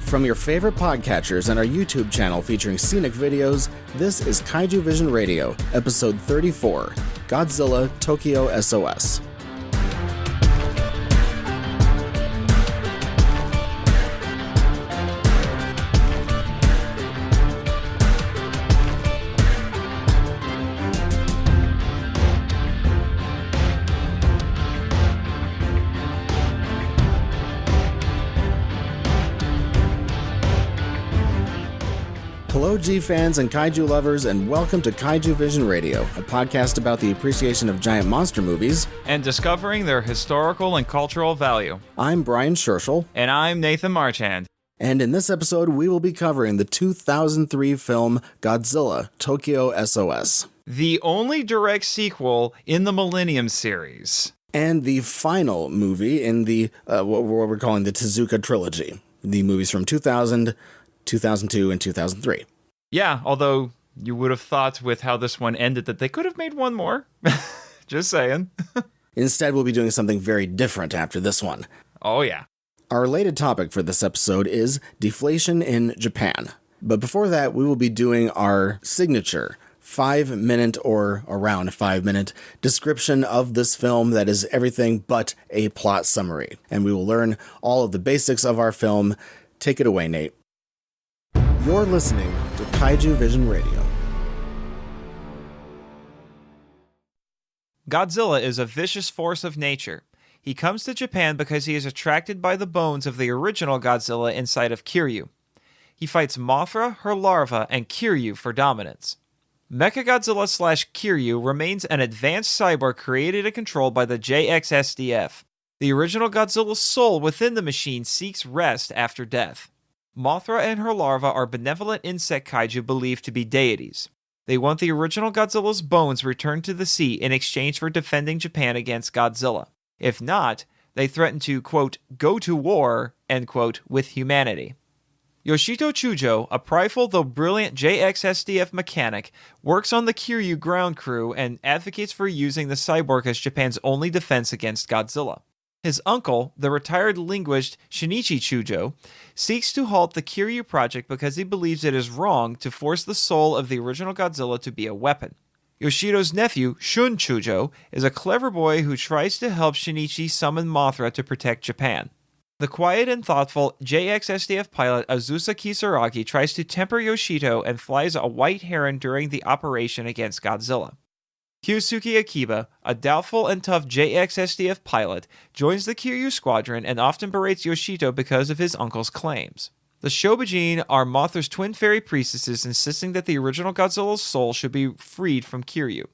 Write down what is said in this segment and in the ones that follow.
From your favorite podcatchers and our YouTube channel featuring scenic videos, this is Kaijuvision Radio, Episode 34, Godzilla Tokyo S.O.S. Hello G-fans and kaiju lovers, and welcome to Kaijuvision Radio, a podcast about the appreciation of giant monster movies and discovering their historical and cultural value. I'm Brian Scherschel. And I'm Nathan Marchand. And in this episode, we will be covering the 2003 film Godzilla Tokyo S.O.S. The only direct sequel in the Millennium series. And the final movie in the, what we're calling the Tezuka Trilogy. The movies from 2000, 2002, and 2003. Yeah, although you would have thought with how this one ended that they could have made one more. Just saying. Instead, we'll be doing something very different after this one. Oh, yeah. Our related topic for this episode is deflation in Japan. But before that, we will be doing our signature 5-minute or around 5-minute description of this film that is everything but a plot summary. And we will learn all of the basics of our film. Take it away, Nate. You're listening to Kaijuvision Radio. Godzilla is a vicious force of nature. He comes to Japan because he is attracted by the bones of the original Godzilla inside of Kiryu. He fights Mothra, her larva, and Kiryu for dominance. Mechagodzilla/Kiryu remains an advanced cyborg created and controlled by the JXSDF. The original Godzilla's soul within the machine seeks rest after death. Mothra and her larva are benevolent insect kaiju believed to be deities. They want the original Godzilla's bones returned to the sea in exchange for defending Japan against Godzilla. If not, they threaten to, quote, go to war, end quote, with humanity. Yoshito Chujo, a prideful though brilliant JXSDF mechanic, works on the Kiryu ground crew and advocates for using the cyborg as Japan's only defense against Godzilla. His uncle, the retired linguist Shinichi Chujo, seeks to halt the Kiryu project because he believes it is wrong to force the soul of the original Godzilla to be a weapon. Yoshito's nephew, Shun Chujo, is a clever boy who tries to help Shinichi summon Mothra to protect Japan. The quiet and thoughtful JXSDF pilot Azusa Kisaragi tries to temper Yoshito and flies a white heron during the operation against Godzilla. Kyosuke Akiba, a doubtful and tough JXSDF pilot, joins the Kiryu squadron and often berates Yoshito because of his uncle's claims. The Shobijin are Mothra's twin fairy priestesses insisting that the original Godzilla's soul should be freed from Kiryu.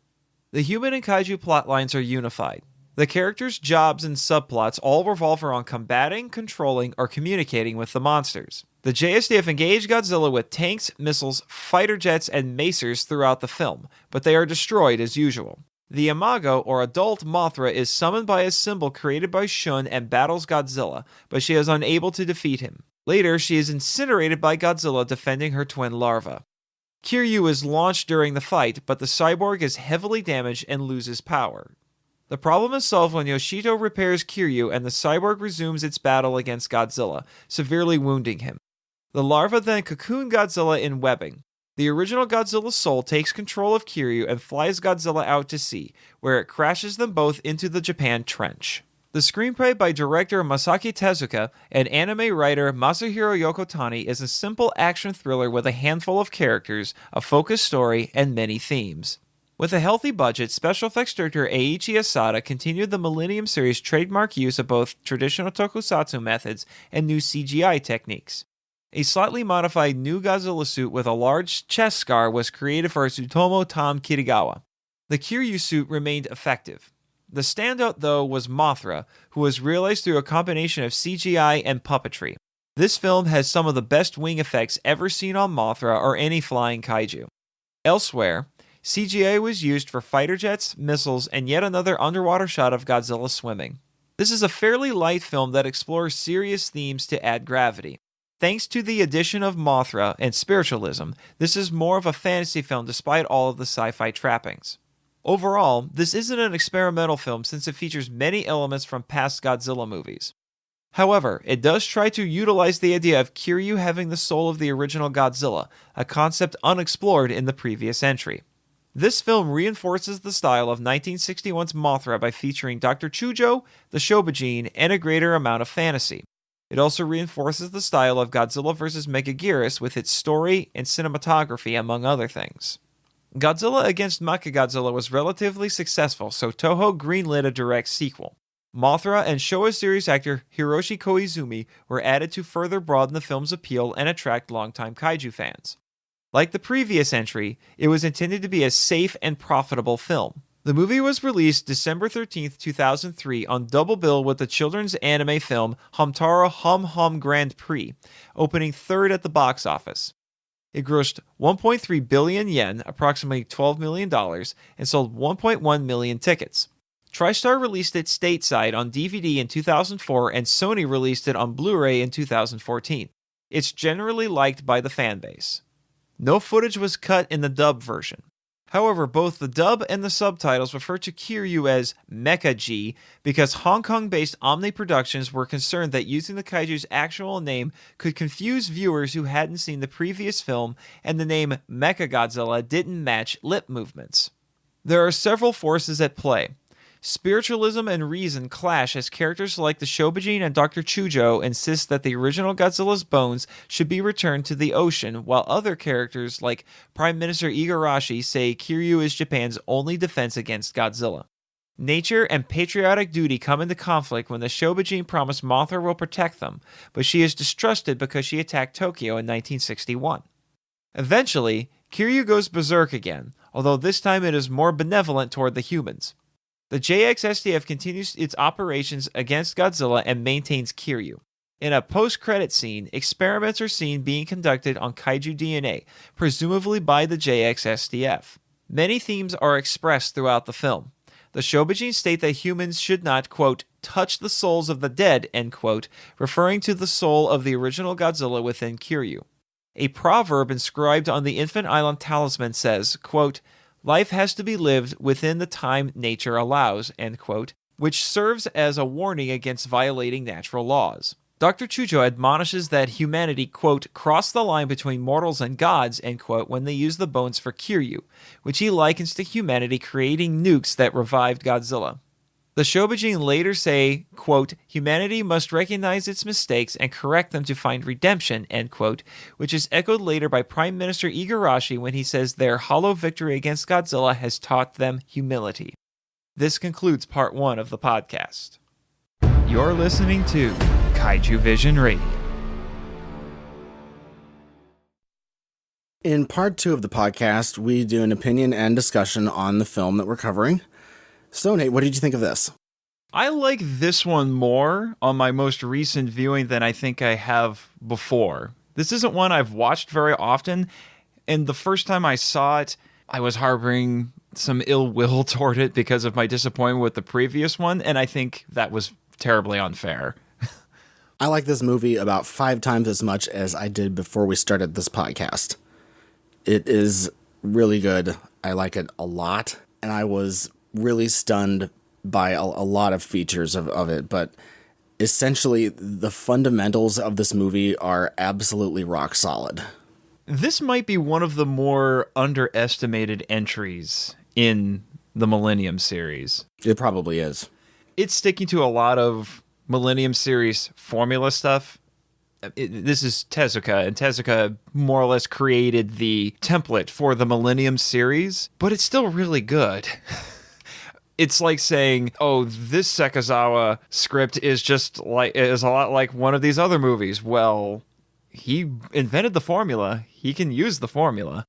The human and kaiju plotlines are unified. The characters' jobs and subplots all revolve around combating, controlling, or communicating with the monsters. The JSDF engage Godzilla with tanks, missiles, fighter jets, and macers throughout the film, but they are destroyed as usual. The Imago, or adult Mothra, is summoned by a symbol created by Shun and battles Godzilla, but she is unable to defeat him. Later, she is incinerated by Godzilla defending her twin larva. Kiryu is launched during the fight, but the cyborg is heavily damaged and loses power. The problem is solved when Yoshito repairs Kiryu and the cyborg resumes its battle against Godzilla, severely wounding him. The larva then cocoon Godzilla in webbing. The original Godzilla's soul takes control of Kiryu and flies Godzilla out to sea, where it crashes them both into the Japan Trench. The screenplay by director Masaki Tezuka and anime writer Masahiro Yokotani is a simple action thriller with a handful of characters, a focused story, and many themes. With a healthy budget, special effects director Eiichi Asada continued the Millennium series' trademark use of both traditional tokusatsu methods and new CGI techniques. A slightly modified new Godzilla suit with a large chest scar was created for Tsutomu Tom Kirigawa. The Kiryu suit remained effective. The standout, though, was Mothra, who was realized through a combination of CGI and puppetry. This film has some of the best wing effects ever seen on Mothra or any flying kaiju. Elsewhere, CGI was used for fighter jets, missiles, and yet another underwater shot of Godzilla swimming. This is a fairly light film that explores serious themes to add gravity. Thanks to the addition of Mothra and spiritualism, this is more of a fantasy film despite all of the sci-fi trappings. Overall, this isn't an experimental film since it features many elements from past Godzilla movies. However, it does try to utilize the idea of Kiryu having the soul of the original Godzilla, a concept unexplored in the previous entry. This film reinforces the style of 1961's Mothra by featuring Dr. Chujo, the Shobijin, and a greater amount of fantasy. It also reinforces the style of Godzilla vs. Megaguirus with its story and cinematography, among other things. Godzilla against Mechagodzilla was relatively successful, so Toho greenlit a direct sequel. Mothra and Showa series actor Hiroshi Koizumi were added to further broaden the film's appeal and attract longtime kaiju fans. Like the previous entry, it was intended to be a safe and profitable film. The movie was released December 13, 2003 on double bill with the children's anime film Hamtaro Hum Hum Grand Prix, opening third at the box office. It grossed 1.3 billion yen, approximately $12 million, and sold 1.1 million tickets. TriStar released it stateside on DVD in 2004, and Sony released it on Blu-ray in 2014. It's generally liked by the fanbase. No footage was cut in the dub version. However, both the dub and the subtitles refer to Kiryu as Mecha-G because Hong Kong-based Omni Productions were concerned that using the kaiju's actual name could confuse viewers who hadn't seen the previous film, and the name Mechagodzilla didn't match lip movements. There are several forces at play. Spiritualism and reason clash as characters like the Shobijin and Dr. Chujo insist that the original Godzilla's bones should be returned to the ocean, while other characters like Prime Minister Igarashi say Kiryu is Japan's only defense against Godzilla. Nature and patriotic duty come into conflict when the Shobijin promise Mothra will protect them, but she is distrusted because she attacked Tokyo in 1961. Eventually, Kiryu goes berserk again, although this time it is more benevolent toward the humans. The JXSDF continues its operations against Godzilla and maintains Kiryu. In a post-credit scene, experiments are seen being conducted on kaiju DNA, presumably by the JXSDF. Many themes are expressed throughout the film. The Shobijin state that humans should not, quote, touch the souls of the dead, end quote, referring to the soul of the original Godzilla within Kiryu. A proverb inscribed on the Infant Island talisman says, quote, life has to be lived within the time nature allows, end quote, which serves as a warning against violating natural laws. Dr. Chujo admonishes that humanity, quote, crossed the line between mortals and gods, end quote, when they used the bones for Kiryu, which he likens to humanity creating nukes that revived Godzilla. The Shobijin later say, quote, humanity must recognize its mistakes and correct them to find redemption, end quote, which is echoed later by Prime Minister Igarashi when he says their hollow victory against Godzilla has taught them humility. This concludes part 1 of the podcast. You're listening to Kaiju Vision Radio. In part 2 of the podcast, we do an opinion and discussion on the film that we're covering. So, Nate, what did you think of this? I like this one more on my most recent viewing than I think I have before. This isn't one I've watched very often, and the first time I saw it, I was harboring some ill will toward it because of my disappointment with the previous one, and I think that was terribly unfair. I like this movie about 5 times as much as I did before we started this podcast. It is really good. I like it a lot, and I was really stunned by a lot of features of it, but essentially the fundamentals of this movie are absolutely rock solid. This might be one of the more underestimated entries in the Millennium series. It probably is. It's sticking to a lot of Millennium series formula stuff. This is Tezuka, and Tezuka more or less created the template for the Millennium series, but it's still really good. It's like saying, oh, this Sekizawa script is a lot like one of these other movies. Well, he invented the formula. He can use the formula.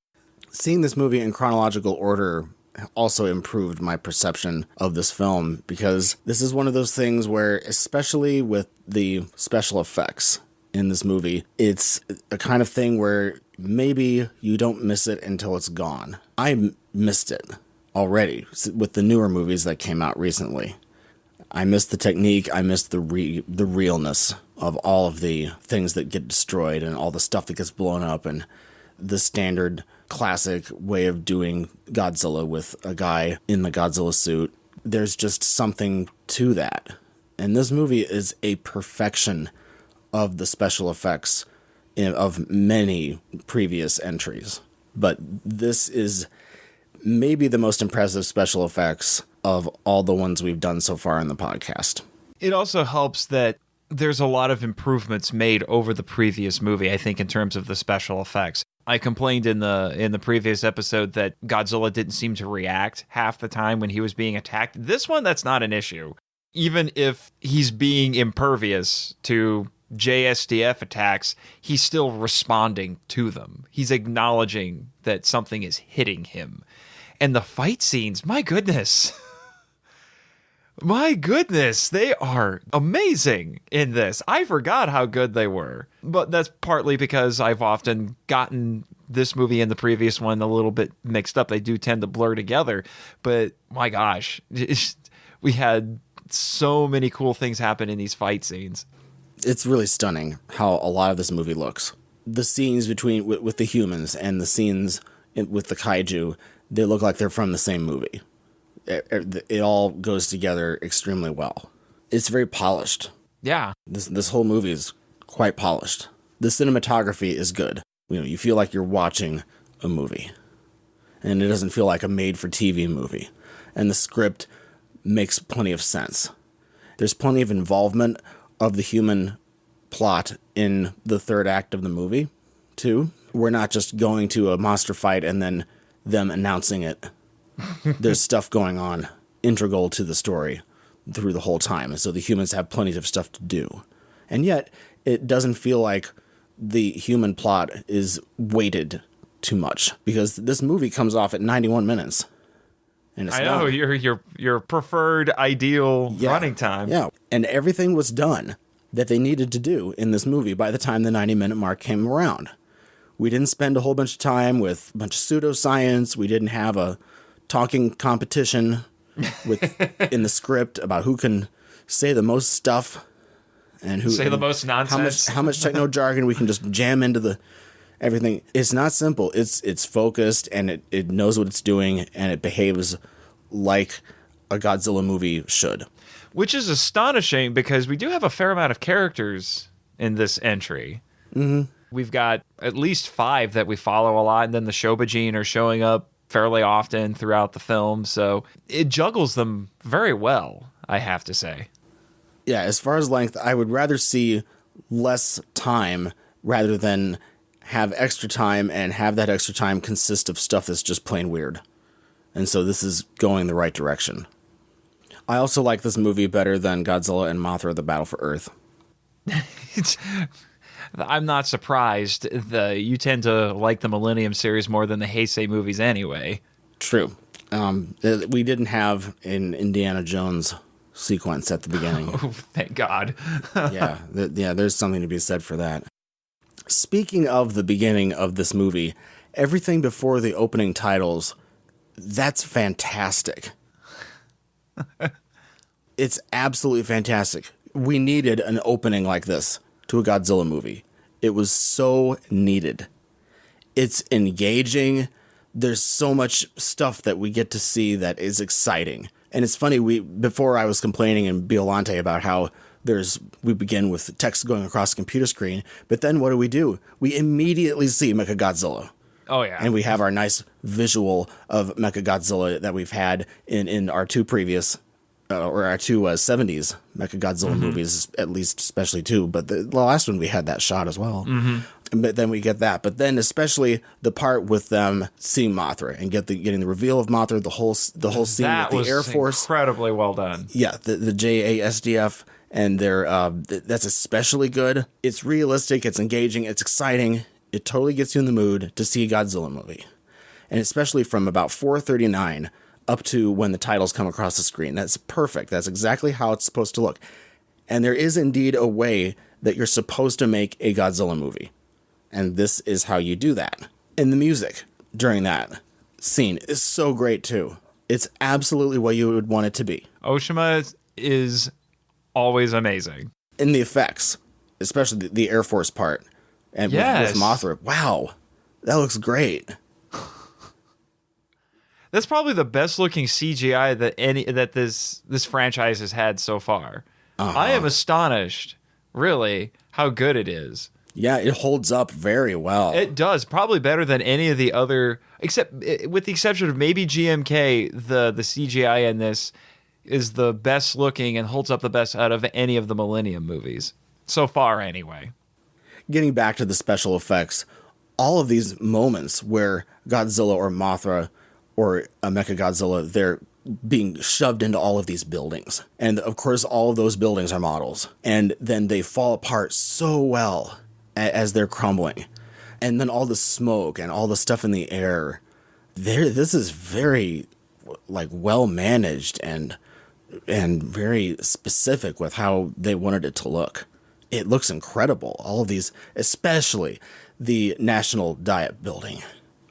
Seeing this movie in chronological order also improved my perception of this film, because this is one of those things where, especially with the special effects in this movie, it's a kind of thing where maybe you don't miss it until it's gone. I missed it already with the newer movies that came out recently. I missed the technique. I missed the realness of all of the things that get destroyed and all the stuff that gets blown up and the standard classic way of doing Godzilla with a guy in the Godzilla suit. There's just something to that. And this movie is a perfection of the special effects of many previous entries. But this is maybe the most impressive special effects of all the ones we've done so far in the podcast. It also helps that there's a lot of improvements made over the previous movie, I think, in terms of the special effects. I complained in the previous episode that Godzilla didn't seem to react half the time when he was being attacked. This one, that's not an issue. Even if he's being impervious to JSDF attacks, he's still responding to them. He's acknowledging that something is hitting him. And the fight scenes, my goodness. My goodness, they are amazing in this. I forgot how good they were. But that's partly because I've often gotten this movie and the previous one a little bit mixed up. They do tend to blur together. But my gosh, we had so many cool things happen in these fight scenes. It's really stunning how a lot of this movie looks. The scenes between with the humans and the scenes with the kaiju, they look like they're from the same movie. It all goes together extremely well. It's very polished. Yeah. This whole movie is quite polished. The cinematography is good. You feel like you're watching a movie. And it doesn't feel like a made-for-TV movie. And the script makes plenty of sense. There's plenty of involvement of the human plot in the third act of the movie, too. We're not just going to a monster fight and then them announcing it. There's stuff going on integral to the story through the whole time. And so the humans have plenty of stuff to do. And yet, it doesn't feel like the human plot is weighted too much. Because this movie comes off at 91 minutes. And it's I know, your preferred ideal running time. Yeah, and everything was done that they needed to do in this movie by the time the 90-minute mark came around. We didn't spend a whole bunch of time with a bunch of pseudoscience. We didn't have a talking competition in the script about who can say the most stuff and who say the most nonsense. How much techno jargon we can just jam into everything. It's not simple. It's focused, and it knows what it's doing, and it behaves like a Godzilla movie should. Which is astonishing because we do have a fair amount of characters in this entry. Mm-hmm. We've got at least 5 that we follow a lot, and then the Shobajin are showing up fairly often throughout the film, so it juggles them very well, I have to say. Yeah, as far as length, I would rather see less time rather than have extra time and have that extra time consist of stuff that's just plain weird. And so this is going the right direction. I also like this movie better than Godzilla and Mothra: The Battle for Earth. I'm not surprised. You tend to like the Millennium series more than the Heisei movies anyway. True. We didn't have an Indiana Jones sequence at the beginning. Oh, thank God. Yeah, there's something to be said for that. Speaking of the beginning of this movie, everything before the opening titles, that's fantastic. It's absolutely fantastic. We needed an opening like this to a Godzilla movie. It was so needed. It's engaging. There's so much stuff that we get to see that is exciting. And it's funny, before I was complaining in Biolante about how we begin with text going across the computer screen, but then what do? We immediately see Mechagodzilla. Oh, yeah. And we have our nice visual of Mechagodzilla that we've had in our 2 previous, or our 2 70s Mechagodzilla movies, at least especially 2. But the last one, we had that shot as well. Mm-hmm. But then we get that. But then especially the part with them seeing Mothra and getting the reveal of Mothra, the whole scene with the Air Force. Incredibly well done. Yeah, the JASDF. And that's especially good. It's realistic, it's engaging, it's exciting. It totally gets you in the mood to see a Godzilla movie. And especially from about 4:39 up to when the titles come across the screen. That's perfect. That's exactly how it's supposed to look. And there is indeed a way that you're supposed to make a Godzilla movie. And this is how you do that. And the music during that scene is so great too. It's absolutely what you would want it to be. Oshima is always amazing. In the effects, especially the Air Force part. And with Mothra, wow, that looks great. That's probably the best looking CGI that this franchise has had so far. I am astonished, really, how good it is. Yeah, it holds up very well. It does, probably better than any of the other, with the exception of maybe GMK. The CGI in this is the best looking and holds up the best out of any of the Millennium movies so far, anyway. Getting back to the special effects, all of these moments where Godzilla or Mothra or a Mechagodzilla, they're being shoved into all of these buildings, and of course, all of those buildings are models, and then they fall apart so well as they're crumbling, and then all the smoke and all the stuff in the air. This is very well managed and very specific with how they wanted it to look. It looks incredible. All of these, especially the National Diet Building.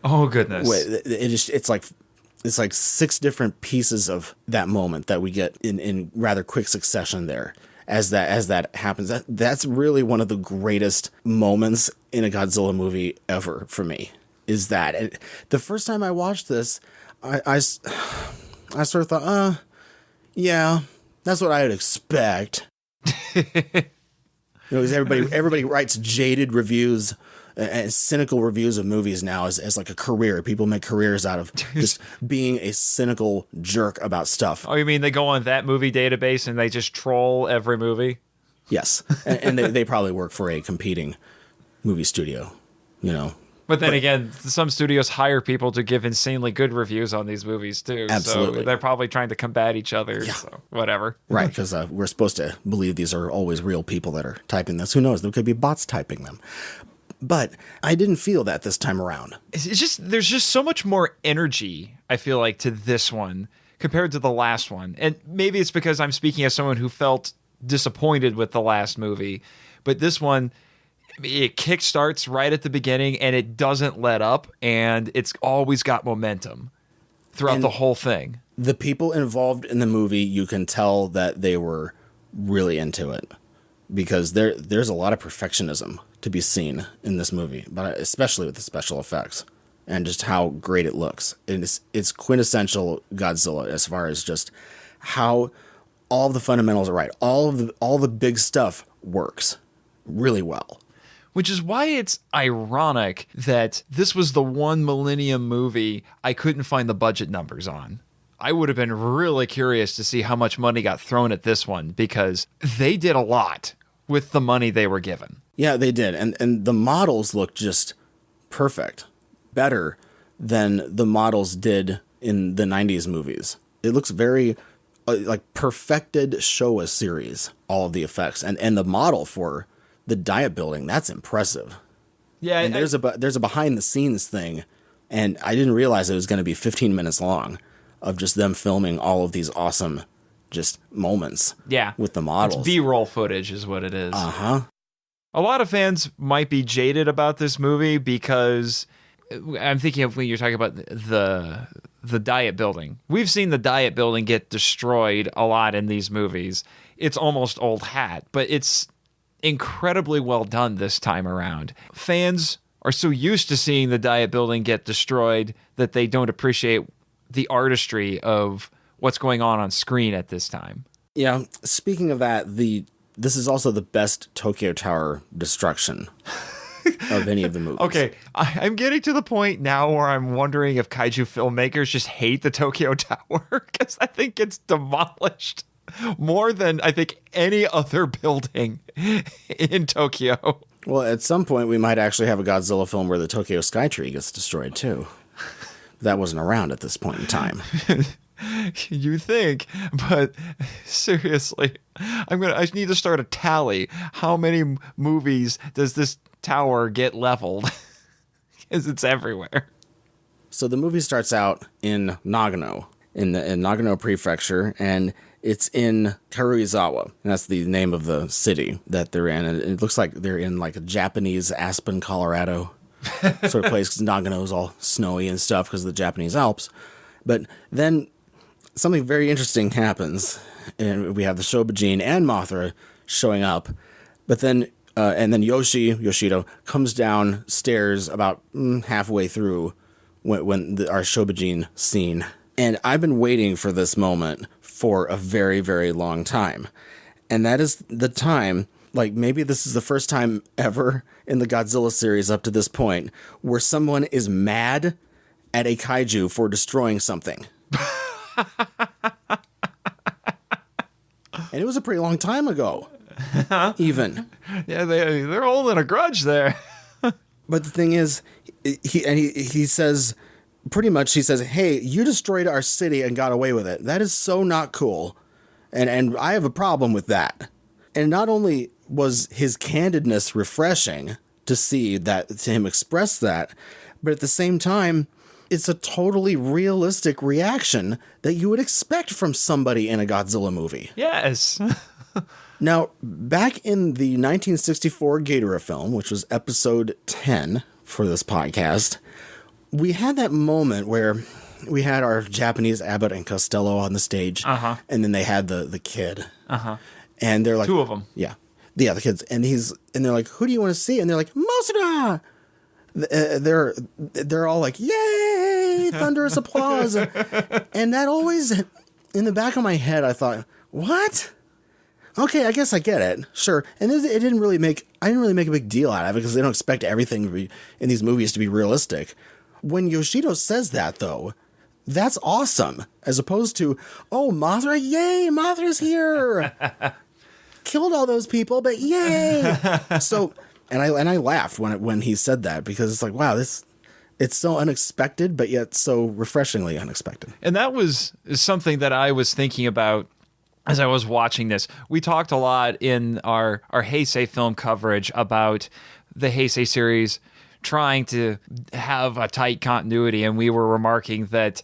Oh goodness! It's like 6 different pieces of that moment that we get in rather quick succession there. As that happens, that's really one of the greatest moments in a Godzilla movie ever for me. Is that the first time I watched this, I sort of thought, yeah, that's what I would expect. Because everybody writes jaded reviews and cynical reviews of movies now as like a career. People make careers out of just being a cynical jerk about stuff. Oh, you mean they go on that movie database and they just troll every movie? Yes. And they probably work for a competing movie studio, But then again, some studios hire people to give insanely good reviews on these movies too. Absolutely. So they're probably trying to combat each other. Yeah. So whatever. Right, because we're supposed to believe these are always real people that are typing this. Who knows? There could be bots typing them. But I didn't feel that this time around. There's just so much more energy, I feel like, to this one compared to the last one. And maybe it's because I'm speaking as someone who felt disappointed with the last movie. But this one, it kickstarts right at the beginning and it doesn't let up. And it's always got momentum throughout the whole thing. The people involved in the movie, you can tell that they were really into it. Because there's a lot of perfectionism to be seen in this movie, but especially with the special effects and just how great it looks. And it's quintessential Godzilla as far as just how all the fundamentals are right. All the big stuff works really well. Which is why it's ironic that this was the one Millennium movie I couldn't find the budget numbers on. I would have been really curious to see how much money got thrown at this one because they did a lot with the money they were given. Yeah, they did. And the models look just perfect. Better than the models did in the 90s movies. It looks very perfected Showa series, all of the effects. And the model for the diet building, that's impressive. Yeah, and there's a behind the scenes thing, and I didn't realize it was going to be 15 minutes long of just them filming all of these awesome just moments. Yeah, with the models. It's B-roll footage is what it is. Uh-huh. A lot of fans might be jaded about this movie because I'm thinking of when you're talking about the diet building. We've seen the diet building get destroyed a lot in these movies. It's almost old hat, but it's incredibly well done this time around. Fans are so used to seeing the diet building get destroyed that they don't appreciate the artistry of what's going on screen at this time. Yeah, speaking of that, this is also the best Tokyo Tower destruction of any of the movies. Okay, I'm getting to the point now where I'm wondering if kaiju filmmakers just hate the Tokyo Tower because I think it's demolished more than I think any other building in Tokyo. Well, at some point we might actually have a Godzilla film where the Tokyo Skytree gets destroyed too. That wasn't around at this point in time. You think, but seriously, I need to start a tally. How many movies does this tower get leveled? Because it's everywhere. So the movie starts out in Nagano, in Nagano Prefecture, and it's in Karuizawa. And that's the name of the city that they're in. And it looks like they're in like a Japanese Aspen, Colorado sort of place, because Nagano's all snowy and stuff because of the Japanese Alps. But then something very interesting happens, and we have the Shobijin and Mothra showing up, but then and then Yoshido comes downstairs about halfway through when our Shobijin scene, and I've been waiting for this moment for a very, very long time, And that is the time, like maybe this is the first time ever in the Godzilla series up to this point, where someone is mad at a kaiju for destroying something. And it was a pretty long time ago, even. Yeah, they're holding a grudge there. But the thing is, he says, pretty much, he says, hey, you destroyed our city and got away with it. That is so not cool. And I have a problem with that. And not only was his candidness refreshing to see that, to him express that, but at the same time, it's a totally realistic reaction that you would expect from somebody in a Godzilla movie. Yes. Now, back in the 1964 Ghidorah film, which was episode 10 for this podcast, we had that moment where we had our Japanese Abbott and Costello on the stage, and then they had the kid. And they're like... Two of them. Yeah. Yeah, the kids. And they're like, who do you want to see? And they're like, Mothra! They're all like, yay, thunderous applause. And that always, in the back of my head, I thought, what? Okay, I guess I get it. Sure. And I didn't really make a big deal out of it because they don't expect everything in these movies to be realistic. When Yoshido says that, though, that's awesome. As opposed to, oh, Mothra, yay, Mothra's here. Killed all those people, but yay. So... And I laughed when he said that because it's like, wow, it's so unexpected, but yet so refreshingly unexpected. And that was something that I was thinking about as I was watching this. We talked a lot in our Heisei film coverage about the Heisei series trying to have a tight continuity, and we were remarking that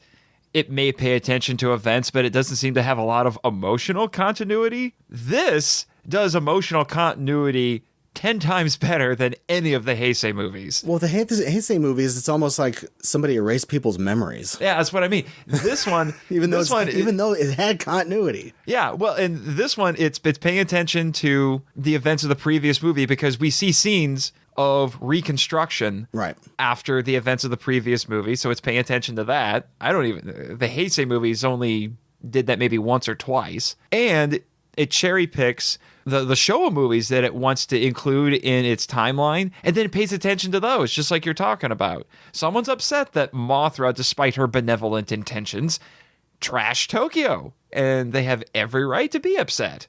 it may pay attention to events, but it doesn't seem to have a lot of emotional continuity. This does emotional continuity 10 times better than any of the Heisei movies. Well, the Heisei movies, it's almost like somebody erased people's memories. Yeah, that's what I mean. This one, even though it had continuity. Yeah, well, in this one, it's paying attention to the events of the previous movie because we see scenes of reconstruction after the events of the previous movie, so it's paying attention to that. The Heisei movies only did that maybe once or twice, and it cherry picks the Showa movies that it wants to include in its timeline, and then it pays attention to those, just like you're talking about. Someone's upset that Mothra, despite her benevolent intentions, trashed Tokyo, and they have every right to be upset.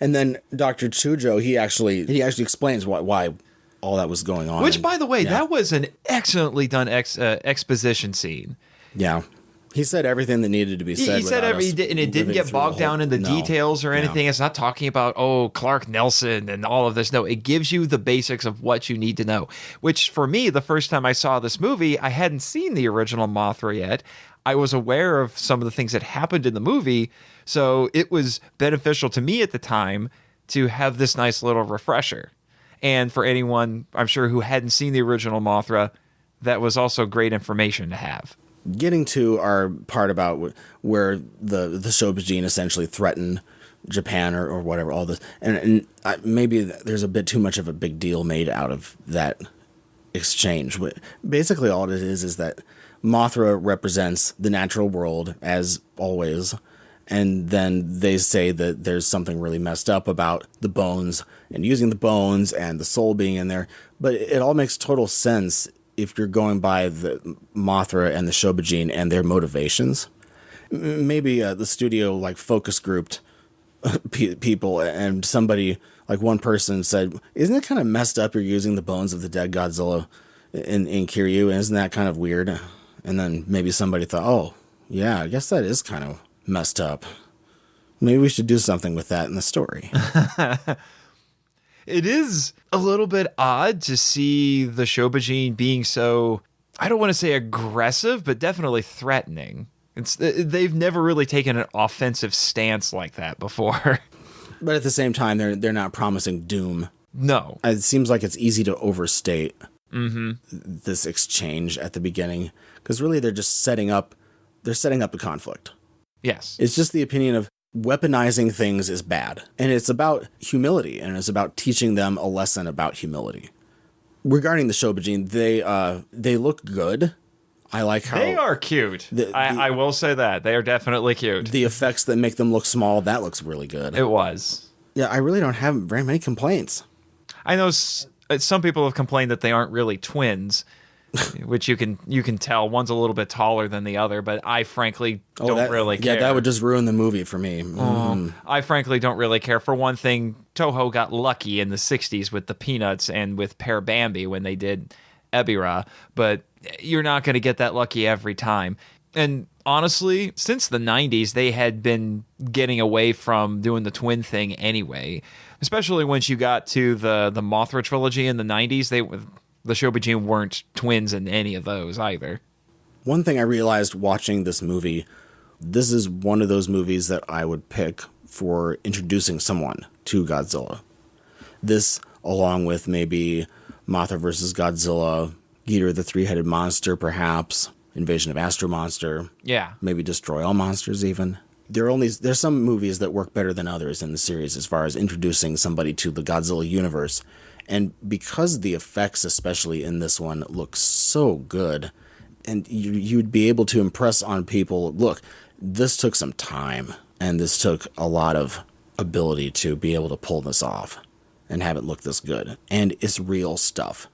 And then Dr. Chujo, he actually explains why all that was going on. Which, by the way, that was an excellently done exposition scene. Yeah. He said everything that needed to be said. He said and it didn't get bogged down in the details or anything. It's not talking about, Clark Nelson and all of this. No, it gives you the basics of what you need to know, which for me, the first time I saw this movie, I hadn't seen the original Mothra yet. I was aware of some of the things that happened in the movie, so it was beneficial to me at the time to have this nice little refresher. And for anyone, I'm sure, who hadn't seen the original Mothra, that was also great information to have. Getting to our part about where the Shobijin essentially threatened Japan or whatever, all this, and maybe there's a bit too much of a big deal made out of that exchange. Basically, all it is that Mothra represents the natural world, as always, and then they say that there's something really messed up about the bones and using the bones and the soul being in there, but it all makes total sense if you're going by the Mothra and the Shobijin and their motivations. Maybe the studio focus grouped people, and somebody, one person said, isn't it kind of messed up you're using the bones of the dead Godzilla in Kiryu? Isn't that kind of weird? And then maybe somebody thought, oh, yeah, I guess that is kind of messed up. Maybe we should do something with that in the story. It is a little bit odd to see the Shobijin being so, I don't want to say aggressive, but definitely threatening. They've never really taken an offensive stance like that before. But at the same time, they're not promising doom. No. It seems like it's easy to overstate this exchange at the beginning, because really they're setting up a conflict. Yes. It's just the opinion of weaponizing things is bad. And it's about humility, and it's about teaching them a lesson about humility. Regarding the Shobijin, they look good. I like how... They are cute. I will say that. They are definitely cute. The effects that make them look small, that looks really good. It was. Yeah, I really don't have very many complaints. I know some people have complained that they aren't really twins, which you can tell one's a little bit taller than the other, but I frankly don't really care. Yeah, that would just ruin the movie for me. I frankly don't really care. For one thing, Toho got lucky in the 60s with the Peanuts and with Pear Bambi when they did Ebirah, but you're not going to get that lucky every time. And honestly, since the 90s, they had been getting away from doing the twin thing anyway, especially once you got to the Mothra trilogy in the 90s. The Shobijin weren't twins in any of those either. One thing I realized watching this movie, this is one of those movies that I would pick for introducing someone to Godzilla. This, along with maybe Mothra vs. Godzilla, Ghidorah the Three-Headed Monster, perhaps, Invasion of Astro Monster. Yeah. Maybe Destroy All Monsters, even. There's some movies that work better than others in the series as far as introducing somebody to the Godzilla universe. And because the effects, especially in this one, look so good, and you'd be able to impress on people, look, this took some time, and this took a lot of ability to be able to pull this off and have it look this good. And it's real stuff.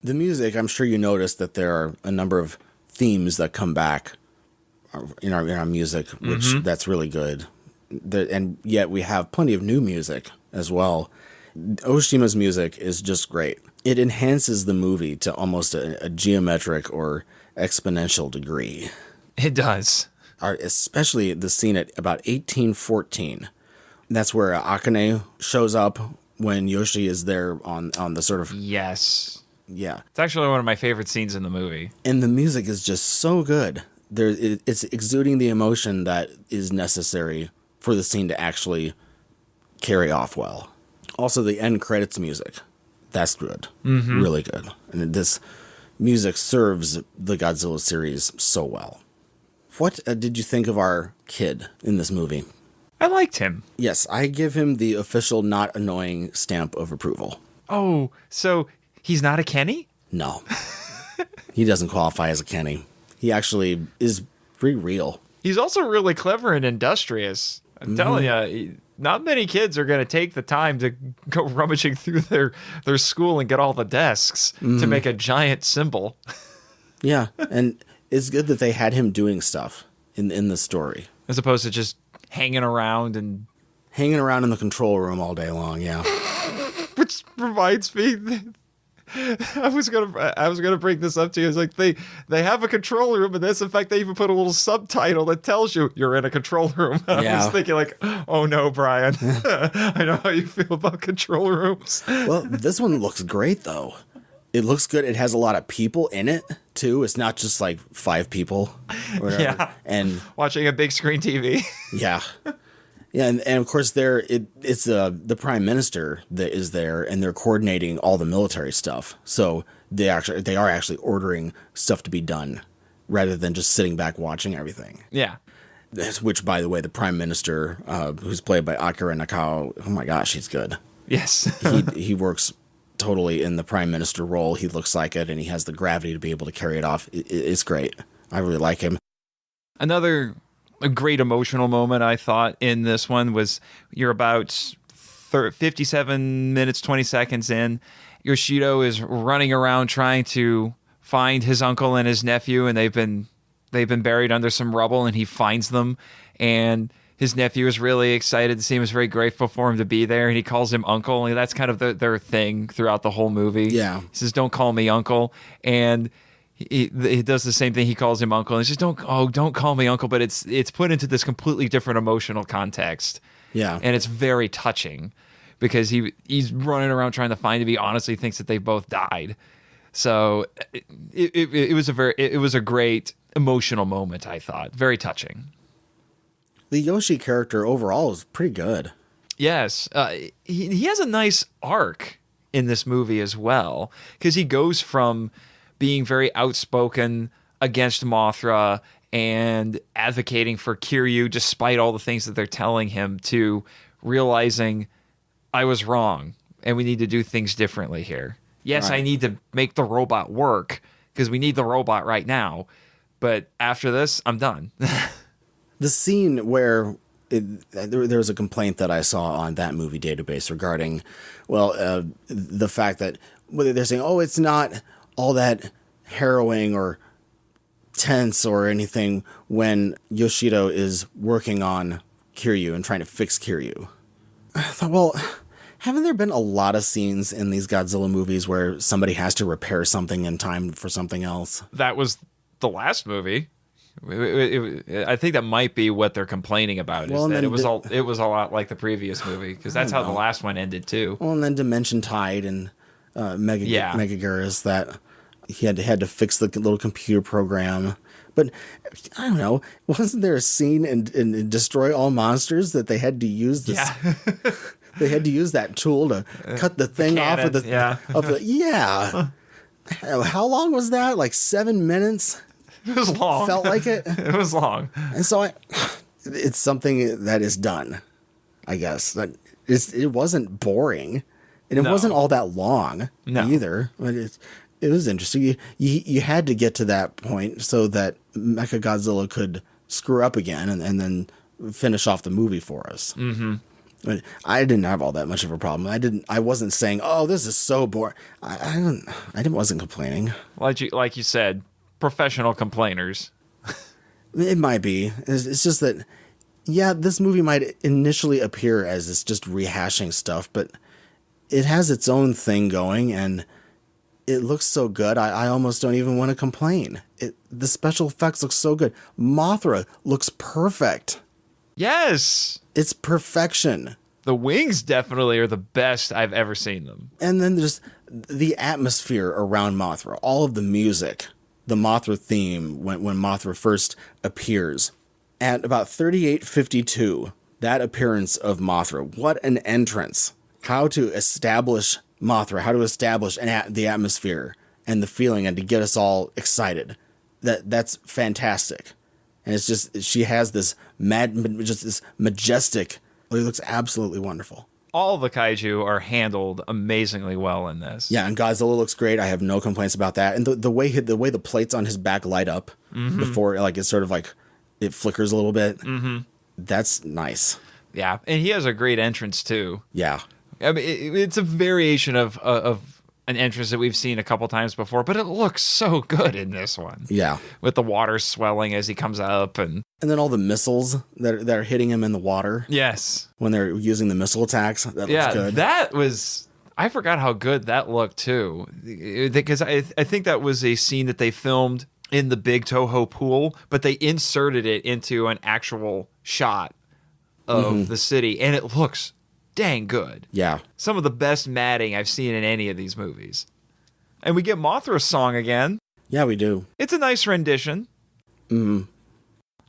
The music, I'm sure you noticed that there are a number of themes that come back in our music, which that's really good. And yet we have plenty of new music as well. Oshima's music is just great. It enhances the movie to almost a geometric or exponential degree. It does. Especially the scene at about 1814. That's where Akane shows up when Yoshi is there on the sort of... Yes. Yeah. It's actually one of my favorite scenes in the movie. And the music is just so good. It's exuding the emotion that is necessary for the scene to actually carry off well. Also, the end credits music. That's good. Really good. And this music serves the Godzilla series so well. What did you think of our kid in this movie? I liked him. Yes, I give him the official not annoying stamp of approval. Oh, so he's not a Kenny? No. He doesn't qualify as a Kenny. He actually is pretty real. He's also really clever and industrious. I'm telling you, not many kids are going to take the time to go rummaging through their school and get all the desks to make a giant symbol. Yeah, and it's good that they had him doing stuff in the story. As opposed to just hanging around in the control room all day long, yeah. Which reminds me, I was gonna bring this up to you. It's like they have a control room, and this, in fact, they even put a little subtitle that tells you you're in a control room. I was thinking, like, oh no, Brian, I know how you feel about control rooms. Well, this one looks great though. It looks good. It has a lot of people in it too. It's not just like 5 people or whatever. Yeah, and watching a big screen TV. Yeah. Yeah, and of course it's the prime minister that is there, and they're coordinating all the military stuff. So they are actually ordering stuff to be done, rather than just sitting back watching everything. Yeah. Which, by the way, the prime minister, who's played by Akira Nakao, oh my gosh, he's good. Yes. he works totally in the prime minister role. He looks like it, and he has the gravity to be able to carry it off. It's great. I really like him. A great emotional moment, I thought, in this one was you're about 57 minutes, 20 seconds in. Yoshido is running around trying to find his uncle and his nephew, and they've been buried under some rubble, and he finds them. And his nephew is really excited to see him, is very grateful for him to be there, and he calls him uncle. And that's kind of their thing throughout the whole movie. Yeah. He says, "Don't call me uncle." And he does the same thing. He calls him uncle, and it's just don't call me uncle. But it's put into this completely different emotional context. Yeah, and it's very touching because he's running around trying to find him. He honestly thinks that they both died. So it was a great emotional moment. I thought very touching. The Yoshi character overall is pretty good. Yes, he has a nice arc in this movie as well, because he goes from being very outspoken against Mothra and advocating for Kiryu despite all the things that they're telling him, to realizing I was wrong and we need to do things differently here. Yes, right. I need to make the robot work because we need the robot right now. But after this, I'm done. The scene where There was a complaint that I saw on that movie database regarding, the fact that whether they're saying, oh, it's not all that harrowing or tense or anything when Yoshito is working on Kiryu and trying to fix Kiryu. I thought, well, haven't there been a lot of scenes in these Godzilla movies where somebody has to repair something in time for something else? That was the last movie. I think that might be what they're complaining about. Well, is that it was a lot like the previous movie, because that's how the last one ended too. Well, and then Dimension Tide and Megaguirus, that he had to fix the little computer program. But I don't know, wasn't there a scene in Destroy All Monsters that they had to use this? Yeah. They had to use that tool to cut the thing off of the. Yeah. How long was that? Like 7 minutes? It was long. Felt like it. It was long. And so it's something that is done, I guess. It wasn't boring, and it wasn't all that long either. But it was interesting. You had to get to that point so that Mechagodzilla could screw up again and then finish off the movie for us. Mm-hmm. But I didn't have all that much of a problem. I wasn't saying, "Oh, this is so boring." I wasn't complaining. Like you said, professional complainers. It might be. It's just that, this movie might initially appear as it's just rehashing stuff, but it has its own thing going, and it looks so good. I almost don't even want to complain. The special effects look so good. Mothra looks perfect. Yes. It's perfection. The wings definitely are the best I've ever seen them. And then there's the atmosphere around Mothra, all of the music, the Mothra theme when Mothra first appears. At about 38:52, that appearance of Mothra, what an entrance. How to establish Mothra, how to establish the atmosphere and the feeling, and to get us all excited. That's fantastic. And it's just, she has this this majestic, it looks absolutely wonderful. All the kaiju are handled amazingly well in this. Yeah, and Godzilla looks great. I have no complaints about that. And the way the plates on his back light up before, like, it's sort of like it flickers a little bit. Mm-hmm. That's nice. Yeah, and he has a great entrance too. Yeah. I mean, it's a variation of an entrance that we've seen a couple times before, but it looks so good in this one. Yeah. With the water swelling as he comes up. And then all the missiles that are hitting him in the water. Yes. When they're using the missile attacks. That looks good. That was... I forgot how good that looked, too. Because I think that was a scene that they filmed in the big Toho pool, but they inserted it into an actual shot of the city, and it looks dang good. Yeah. Some of the best matting I've seen in any of these movies. And we get Mothra's song again. Yeah, we do. It's a nice rendition. Mm-hmm.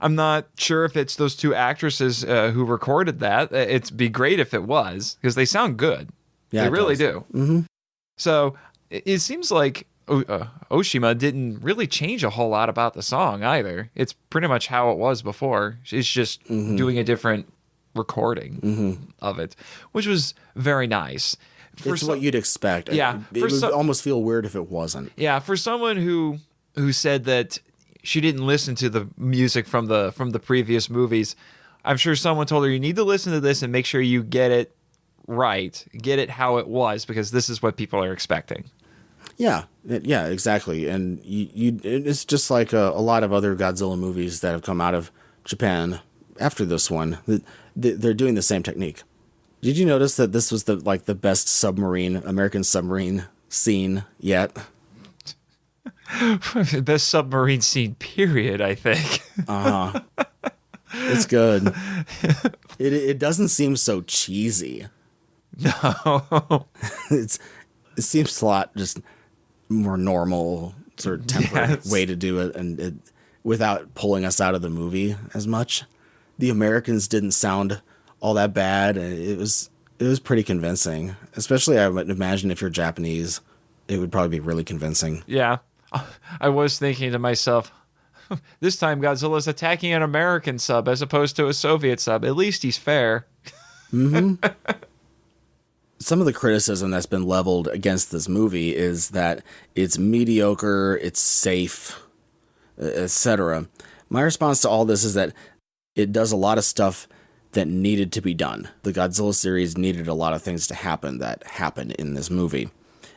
I'm not sure if it's those two actresses who recorded that. It'd be great if it was, because they sound good. Yeah, they really do. Mm-hmm. So it seems like Oshima didn't really change a whole lot about the song either. It's pretty much how it was before. It's just doing a different recording of it, which was very nice. It's what you'd expect. Yeah, it would almost feel weird if it wasn't. Yeah, for someone who said that she didn't listen to the music from the previous movies, I'm sure someone told her, you need to listen to this and make sure you get it right, get it how it was, because this is what people are expecting. Yeah, exactly. And it's just like a lot of other Godzilla movies that have come out of Japan after this one. They're doing the same technique. Did you notice that this was the best American submarine scene yet? Best submarine scene, period, I think. It's good. It doesn't seem so cheesy. No. It seems a lot just more normal, sort of template way to do it, and without pulling us out of the movie as much. The Americans didn't sound all that bad, and it was pretty convincing. Especially, I would imagine, if you're Japanese, it would probably be really convincing. Yeah. I was thinking to myself, this time Godzilla's attacking an American sub as opposed to a Soviet sub. At least he's fair. Mm-hmm. Some of the criticism that's been leveled against this movie is that it's mediocre, it's safe, etc. My response to all this is that it does a lot of stuff that needed to be done. The Godzilla series needed a lot of things to happen that happened in this movie,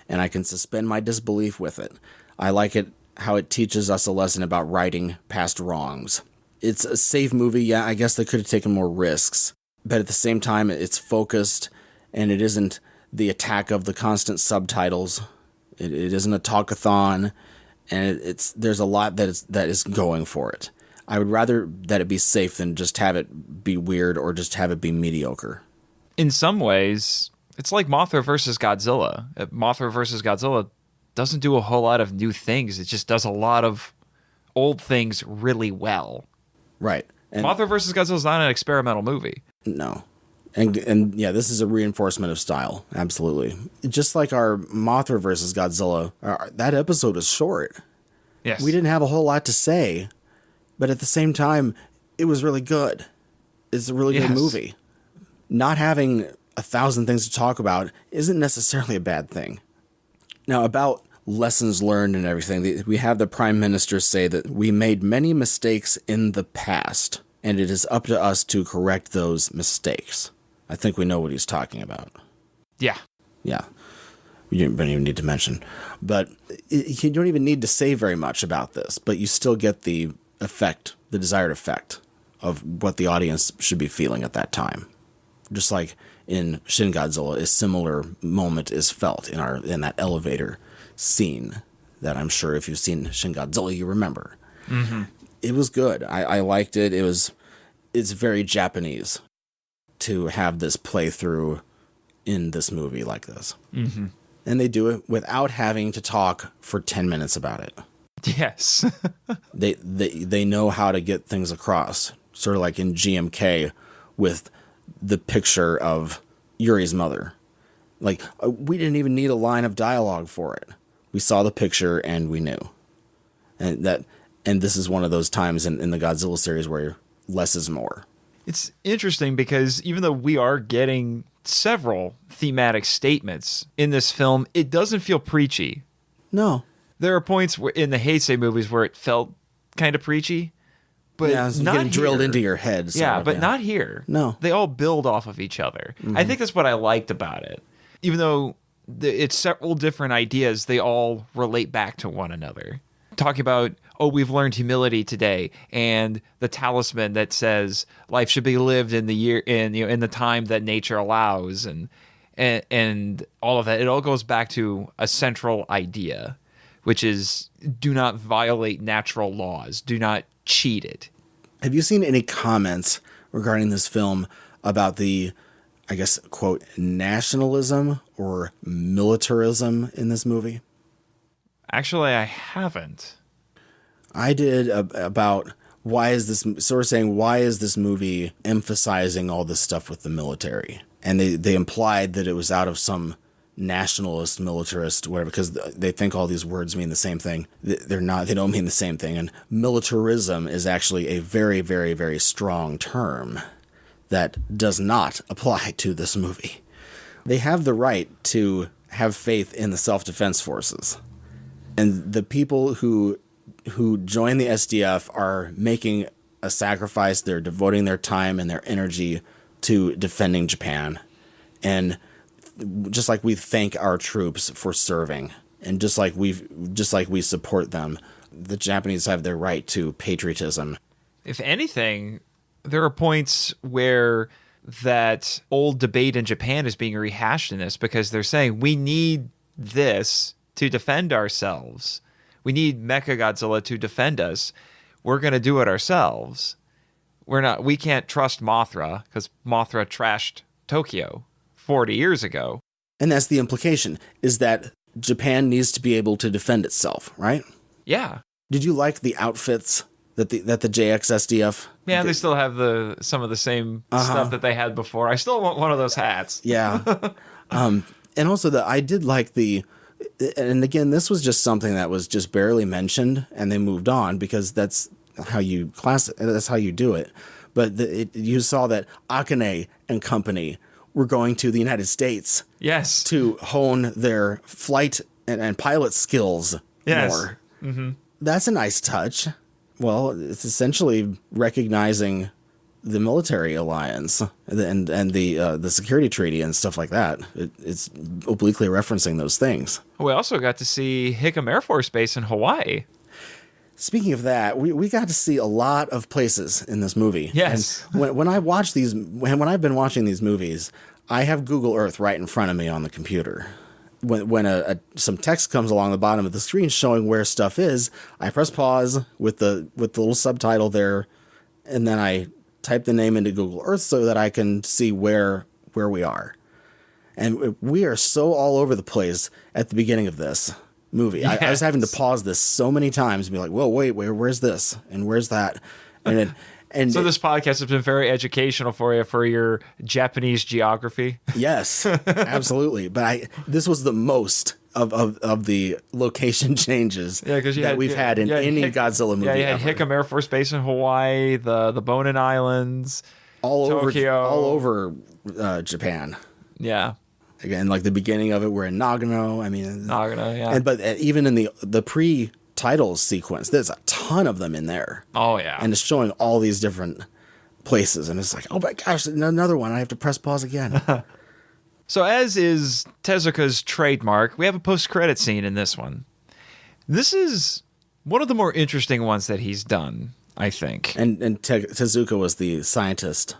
and I can suspend my disbelief with it. I like it how it teaches us a lesson about righting past wrongs. It's a safe movie. Yeah, I guess they could have taken more risks, but at the same time, it's focused, and it isn't the attack of the constant subtitles. It isn't a talkathon, and there's a lot that is going for it. I would rather that it be safe than just have it be weird or just have it be mediocre. In some ways, it's like Mothra versus Godzilla. Mothra versus Godzilla doesn't do a whole lot of new things. It just does a lot of old things really well. Right. And Mothra versus Godzilla is not an experimental movie. No. And yeah, this is a reinforcement of style. Absolutely. Just like our Mothra versus Godzilla, that episode is short. Yes. We didn't have a whole lot to say, but at the same time, it was really good. It's a really good movie. Not having 1,000 things to talk about isn't necessarily a bad thing. Now, about lessons learned and everything, we have the Prime Minister say that we made many mistakes in the past, and it is up to us to correct those mistakes. I think we know what he's talking about. Yeah. Yeah. You don't even need to mention. But you don't even need to say very much about this, but you still get the effect, the desired effect of what the audience should be feeling at that time. Just like in Shin Godzilla, a similar moment is felt in that elevator scene that I'm sure if you've seen Shin Godzilla, you remember. Mm-hmm. It was good. I liked it. It's very Japanese to have this playthrough in this movie like this. Mm-hmm. And they do it without having to talk for 10 minutes about it. Yes. They know how to get things across. Sort of like in GMK with the picture of Yuri's mother. Like, we didn't even need a line of dialogue for it. We saw the picture and we knew. And this is one of those times in the Godzilla series where less is more. It's interesting because even though we are getting several thematic statements in this film, it doesn't feel preachy. No. There are points in the Heisei movies where it felt kind of preachy, but it's not getting drilled here. into your head. Not here. No. They all build off of each other. Mm-hmm. I think that's what I liked about it. Even though it's several different ideas, they all relate back to one another. Talking about, we've learned humility today, and the talisman that says life should be lived in the time that nature allows, and all of that. It all goes back to a central idea, which is do not violate natural laws, do not cheat it. Have you seen any comments regarding this film about the, I guess, quote, nationalism or militarism in this movie? Actually, I haven't. I did about why is this movie emphasizing all this stuff with the military? And they implied that it was out of some nationalist, militarist, whatever, because they think all these words mean the same thing. They're not. They don't mean the same thing. And militarism is actually a very, very, very strong term that does not apply to this movie. They have the right to have faith in the self-defense forces. And the people who join the SDF are making a sacrifice. They're devoting their time and their energy to defending Japan. And just like we thank our troops for serving, and just like we support them, the Japanese have their right to patriotism. If anything, there are points where that old debate in Japan is being rehashed in this, because they're saying we need this to defend ourselves. We need Mechagodzilla to defend us. We're going to do it ourselves. We can't trust Mothra because Mothra trashed Tokyo 40 years ago. And that's the implication, is that Japan needs to be able to defend itself, right? Yeah. Did you like the outfits that the JXSDF? Yeah, they still have some of the same stuff that they had before. I still want one of those hats. Yeah. And also I did like and again, this was just something that was just barely mentioned, and they moved on because that's how you do it. But you saw that Akane and company were going to the United States, yes, to hone their flight and pilot skills more. Mm-hmm. That's a nice touch. Well, it's essentially recognizing the military alliance and the security treaty and stuff like that. It's obliquely referencing those things. We also got to see Hickam Air Force Base in Hawaii. Speaking of that, we got to see a lot of places in this movie. Yes. And when I've been watching these movies, I have Google Earth right in front of me on the computer. When some text comes along the bottom of the screen showing where stuff is, I press pause with the little subtitle there, and then I type the name into Google Earth so that I can see where we are. And we are so all over the place at the beginning of this movie. Yes. I was having to pause this so many times and be like, whoa, wait, where's this? And where's that? And so this podcast has been very educational for you for your Japanese geography. Yes, absolutely. But this was the most of the location changes we've had in any Godzilla movie. Yeah, you had ever. Hickam Air Force Base in Hawaii, the Bonin Islands, Tokyo. all over Japan. Yeah. Again, like the beginning of it, we're in Nagano. I mean, Nagano, yeah. But even in the pre-titles sequence, there's a ton of them in there. Oh yeah. And it's showing all these different places, and it's like, oh my gosh, another one. I have to press pause again. So as is Tezuka's trademark, we have a post-credit scene in this one. This is one of the more interesting ones that he's done, I think. And Tezuka was the scientist.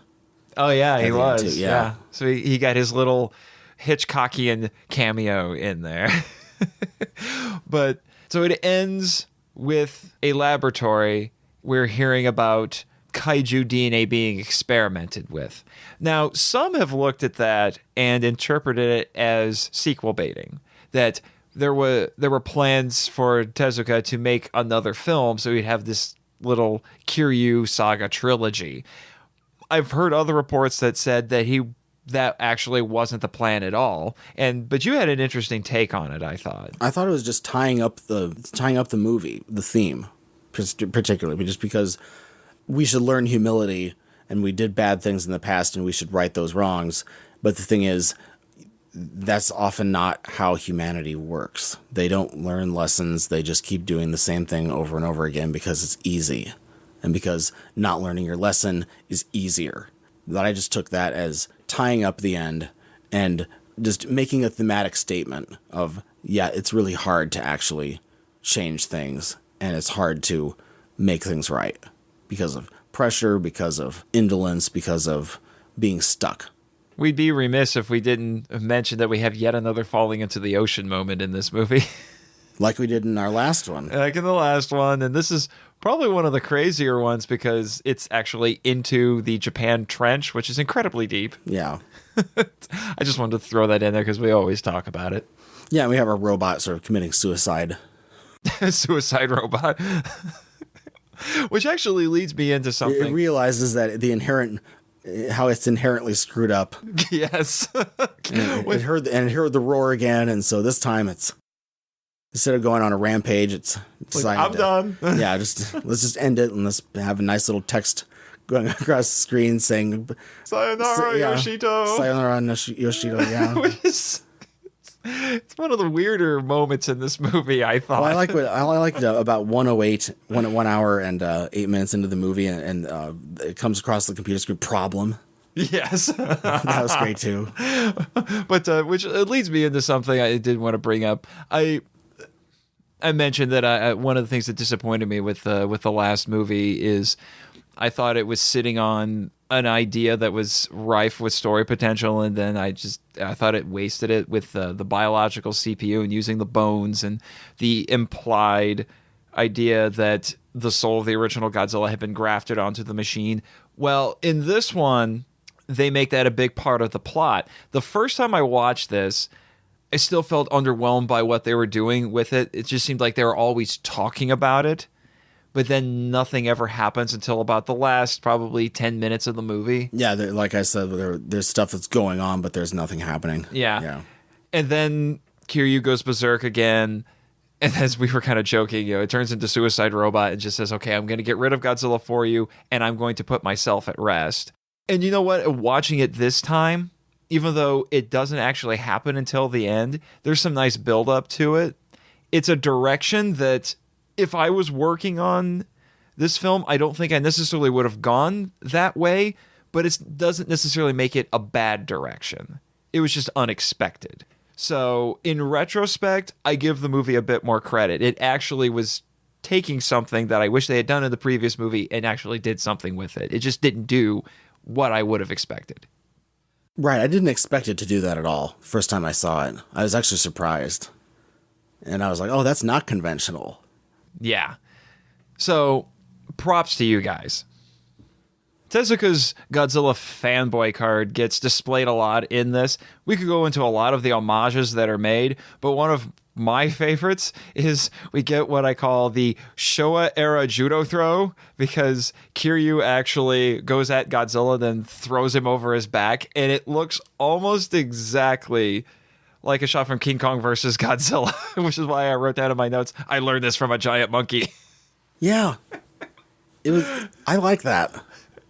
Oh, yeah, he was. Too, yeah. So he got his little Hitchcockian cameo in there. But so it ends with a laboratory. We're hearing about kaiju DNA being experimented with. Now, some have looked at that and interpreted it as sequel baiting, that there were plans for Tezuka to make another film, so he'd have this little Kiryu saga trilogy. I've heard other reports that said that actually wasn't the plan at all. But you had an interesting take on it, I thought. I thought it was just tying up the movie, the theme, particularly, just because we should learn humility, and we did bad things in the past, and we should right those wrongs. But the thing is, that's often not how humanity works. They don't learn lessons. They just keep doing the same thing over and over again because it's easy, and because not learning your lesson is easier. That I just took that as tying up the end and just making a thematic statement of, yeah, it's really hard to actually change things, and it's hard to make things right because of pressure, because of indolence, because of being stuck. We'd be remiss if we didn't mention that we have yet another falling into the ocean moment in this movie. Like we did in our last one. Like in the last one. And this is probably one of the crazier ones because it's actually into the Japan Trench, which is incredibly deep. Yeah. I just wanted to throw that in there because we always talk about it. Yeah, we have our robot sort of committing suicide. Suicide robot. Which actually leads me into something. It realizes that how it's inherently screwed up. Yes. It heard the roar again, and so this time it's, instead of going on a rampage, it's decided, I'm done. Yeah, let's just end it, and let's have a nice little text going across the screen saying Sayonara, Yoshito. Sayonara, Yoshito, yeah. It's one of the weirder moments in this movie, I thought. Well, I liked about 1 hour and 8 minutes into the movie, and it comes across the computer screen, problem. Yes. That was great too. But which leads me into something I did want to bring up. I mentioned that one of the things that disappointed me with the last movie is I thought it was sitting on an idea that was rife with story potential, and then I thought it wasted it with the biological CPU and using the bones and the implied idea that the soul of the original Godzilla had been grafted onto the machine. Well, in this one, they make that a big part of the plot. The first time I watched this, I still felt underwhelmed by what they were doing with it. It just seemed like they were always talking about it, but then nothing ever happens until about the last probably 10 minutes of the movie. Yeah, like I said, there's stuff that's going on, but there's nothing happening. Yeah. And then Kiryu goes berserk again, and as we were kind of joking, it turns into Suicide Robot and just says, okay, I'm going to get rid of Godzilla for you, and I'm going to put myself at rest. And you know what? Watching it this time, even though it doesn't actually happen until the end, there's some nice build-up to it. It's a direction that if I was working on This film, I don't think I necessarily would have gone that way, but it doesn't necessarily make it a bad direction. It was just unexpected. So in retrospect, I give the movie a bit more credit. It actually was taking something that I wish they had done in the previous movie and actually did something with it. It just didn't do what I would have expected. Right, I didn't expect it to do that at all. First time I saw it, I was actually surprised. And I was like, oh, that's not conventional. Yeah. So, props to you guys. Tezuka's Godzilla fanboy card gets displayed a lot in this. We could go into a lot of the homages that are made, but one of my favorites is we get what I call the Showa-era judo throw, because Kiryu actually goes at Godzilla, then throws him over his back, and it looks almost exactly like a shot from King Kong versus Godzilla, which is why I wrote down in my notes, I learned this from a giant monkey. Yeah. I like that.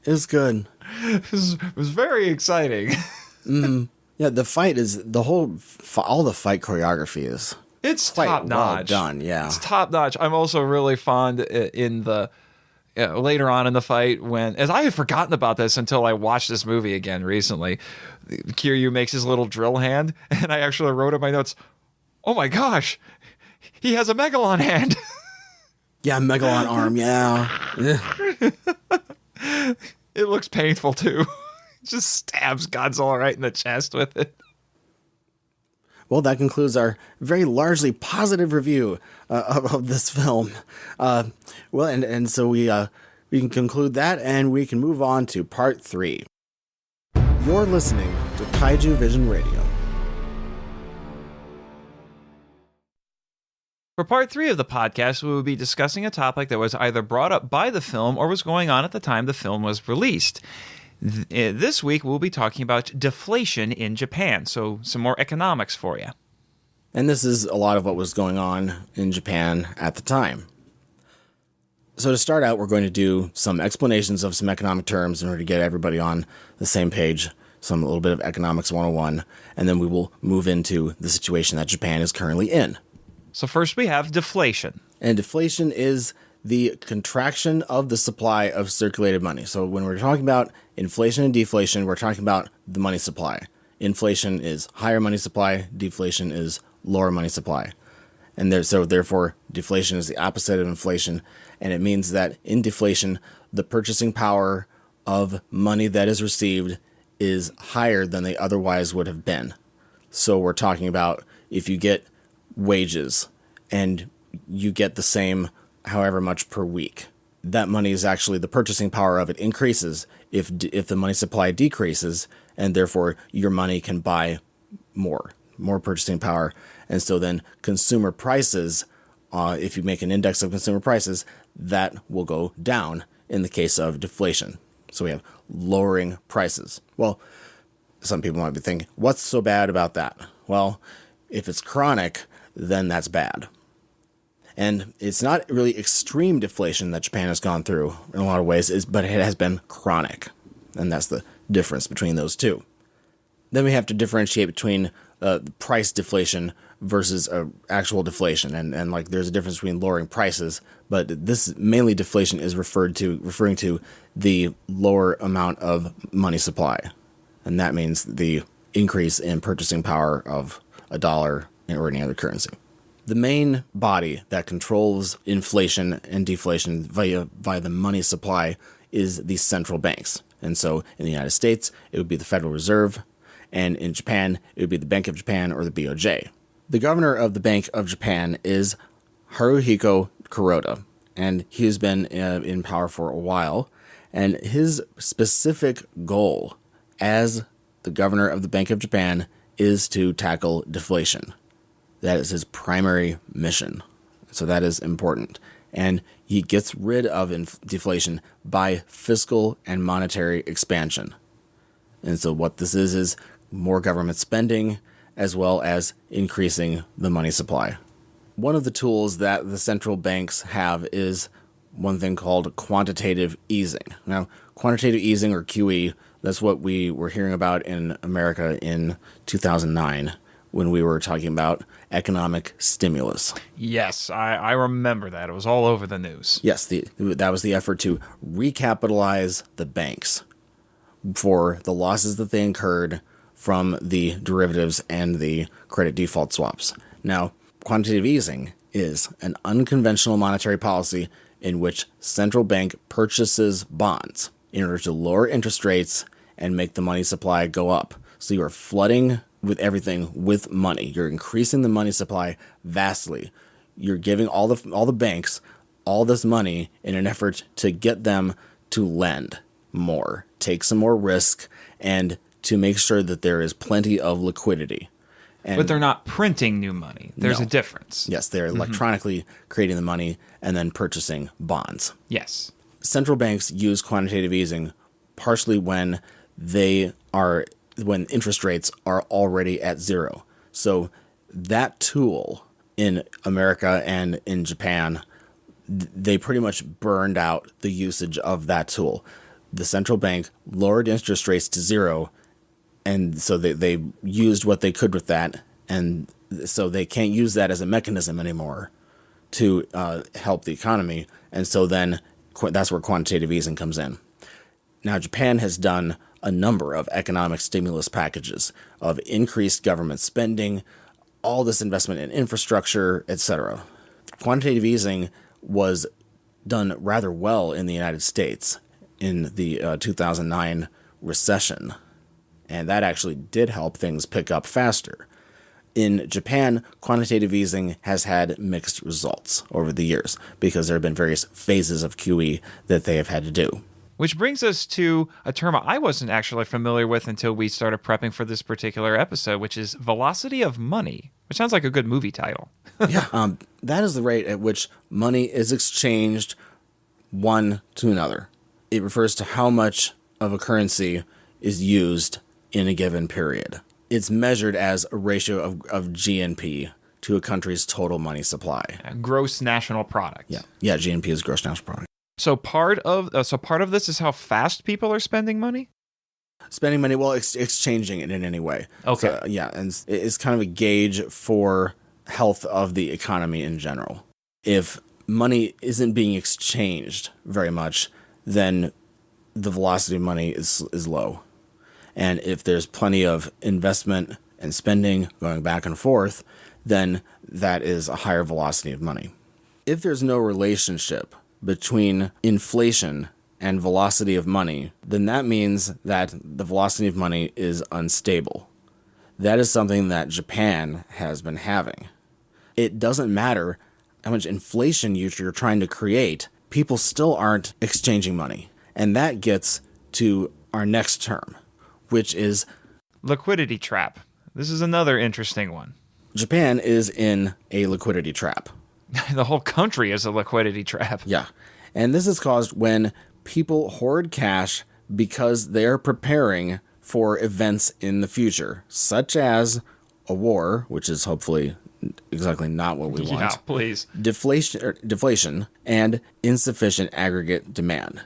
It was good. It was very exciting. Mm-hmm. Yeah, the fight is, all the fight choreography is... It's top notch. Well done, yeah. It's top notch. I'm also really fond in the later on in the fight as I had forgotten about this until I watched this movie again recently. Kiryu makes his little drill hand, and I actually wrote in my notes, "Oh my gosh, he has a Megalon hand." Yeah, Megalon arm. Yeah. It looks painful too. Just stabs Godzilla right in the chest with it. Well, that concludes our very largely positive review of this film. And so we can conclude that, and we can move on to part 3. You're listening to Kaiju Vision Radio. For part 3 of the podcast, we will be discussing a topic that was either brought up by the film or was going on at the time the film was released. This week, we'll be talking about deflation in Japan, so some more economics for you. And this is a lot of what was going on in Japan at the time. So to start out, we're going to do some explanations of some economic terms in order to get everybody on the same page, a little bit of Economics 101, and then we will move into the situation that Japan is currently in. So first we have deflation. And deflation is the contraction of the supply of circulated money. So when we're talking about inflation and deflation, we're talking about the money supply. Inflation is higher money supply, deflation is lower money supply. And therefore, deflation is the opposite of inflation, and it means that in deflation, the purchasing power of money that is received is higher than they otherwise would have been. So we're talking about if you get wages and you get the same however much per week, that money is actually, the purchasing power of it increases if the money supply decreases, and therefore your money can buy more purchasing power. And so then consumer prices, if you make an index of consumer prices, that will go down in the case of deflation. So we have lowering prices. Well, some people might be thinking, what's so bad about that? Well, if it's chronic, then that's bad. And it's not really extreme deflation that Japan has gone through in a lot of ways, but it has been chronic. And that's the difference between those two. Then we have to differentiate between price deflation versus actual deflation. And like there's a difference between lowering prices, but this mainly deflation is referring to the lower amount of money supply. And that means the increase in purchasing power of a dollar or any other currency. The main body that controls inflation and deflation via the money supply is the central banks. And so in the United States, it would be the Federal Reserve, and in Japan, it would be the Bank of Japan or the BOJ. The governor of the Bank of Japan is Haruhiko Kuroda, and he has been in power for a while, and his specific goal as the governor of the Bank of Japan is to tackle deflation. That is his primary mission. So that is important. And he gets rid of deflation by fiscal and monetary expansion. And so what this is more government spending as well as increasing the money supply. One of the tools that the central banks have is one thing called quantitative easing. Now, quantitative easing, or QE, that's what we were hearing about in America in 2009 when we were talking about economic stimulus. Yes, I remember that. It was all over the news. Yes, that was the effort to recapitalize the banks for the losses that they incurred from the derivatives and the credit default swaps. Now, quantitative easing is an unconventional monetary policy in which central bank purchases bonds in order to lower interest rates and make the money supply go up. So you are flooding with everything with money. You're increasing the money supply vastly. You're giving all the banks all this money in an effort to get them to lend more, take some more risk, and to make sure that there is plenty of liquidity. But they're not printing new money. There's a difference. Yes, they're electronically creating the money and then purchasing bonds. Yes. Central banks use quantitative easing partially when interest rates are already at zero. So that tool in America and in Japan, they pretty much burned out the usage of that tool. The central bank lowered interest rates to zero, and so they used what they could with that, and so they can't use that as a mechanism anymore to help the economy, and so then that's where quantitative easing comes in. Now, Japan has done a number of economic stimulus packages of increased government spending, all this investment in infrastructure, etc. Quantitative easing was done rather well in the United States in the 2009 recession, and that actually did help things pick up faster. In Japan, quantitative easing has had mixed results over the years because there have been various phases of Kyoei that they have had to do. Which brings us to a term I wasn't actually familiar with until we started prepping for this particular episode, which is velocity of money, which sounds like a good movie title. Yeah, that is the rate at which money is exchanged one to another. It refers to how much of a currency is used in a given period. It's measured as a ratio of GNP to a country's total money supply. Gross national product. Yeah, GNP is gross national product. So part of this is how fast people are spending money? Spending money, well, exchanging it in any way. Okay. So, yeah, and it's kind of a gauge for health of the economy in general. If money isn't being exchanged very much, then the velocity of money is low. And if there's plenty of investment and spending going back and forth, then that is a higher velocity of money. If there's no relationship between inflation and velocity of money, then that means that the velocity of money is unstable. That is something that Japan has been having. It doesn't matter how much inflation you're trying to create, people still aren't exchanging money. And that gets to our next term, which is liquidity trap. This is another interesting one. Japan is in a liquidity trap. The whole country is a liquidity trap. Yeah. And this is caused when people hoard cash because they're preparing for events in the future, such as a war, which is hopefully exactly not what we want. Yeah, please. Deflation and insufficient aggregate demand,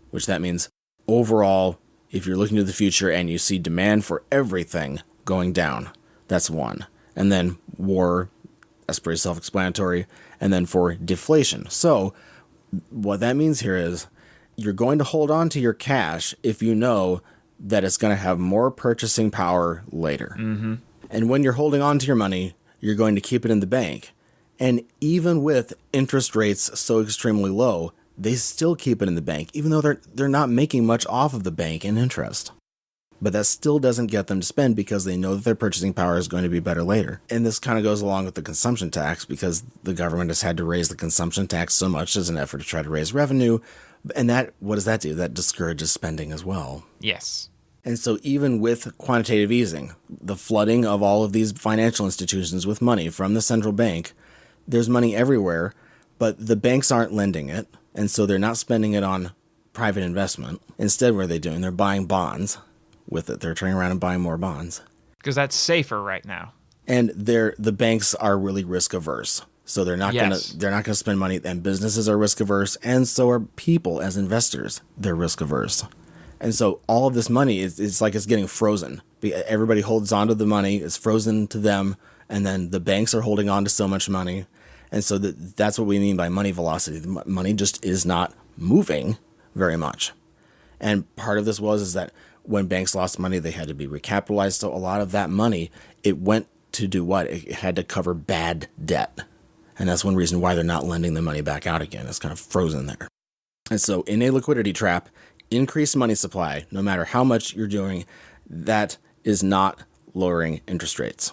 which that means overall, if you're looking to the future and you see demand for everything going down, that's one. And then war, that's pretty self-explanatory. And then for deflation. So what that means here is you're going to hold on to your cash if you know that it's going to have more purchasing power later. Mm-hmm. And when you're holding on to your money, you're going to keep it in the bank. And even with interest rates so extremely low, they still keep it in the bank, even though they're not making much off of the bank in interest. But that still doesn't get them to spend because they know that their purchasing power is going to be better later. And this kind of goes along with the consumption tax because the government has had to raise the consumption tax so much as an effort to try to raise revenue. And what does that do? That discourages spending as well. Yes. And so even with quantitative easing, the flooding of all of these financial institutions with money from the central bank, there's money everywhere, but the banks aren't lending it. And so they're not spending it on private investment. Instead, what are they doing? They're buying bonds with it. They're turning around and buying more bonds. Because that's safer right now. And the banks are really risk averse. So they're not gonna spend money, and businesses are risk averse, and so are people as investors. They're risk averse. And so all of this money it's like it's getting frozen Everybody holds on to the money, it's frozen to them, and then the banks are holding on to so much money. And so that's what we mean by money velocity. The money just is not moving very much. And part of this is that when banks lost money, they had to be recapitalized. So a lot of that money, it went to do what? It had to cover bad debt. And that's one reason why they're not lending the money back out again. It's kind of frozen there. And so in a liquidity trap, increased money supply, no matter how much you're doing, that is not lowering interest rates.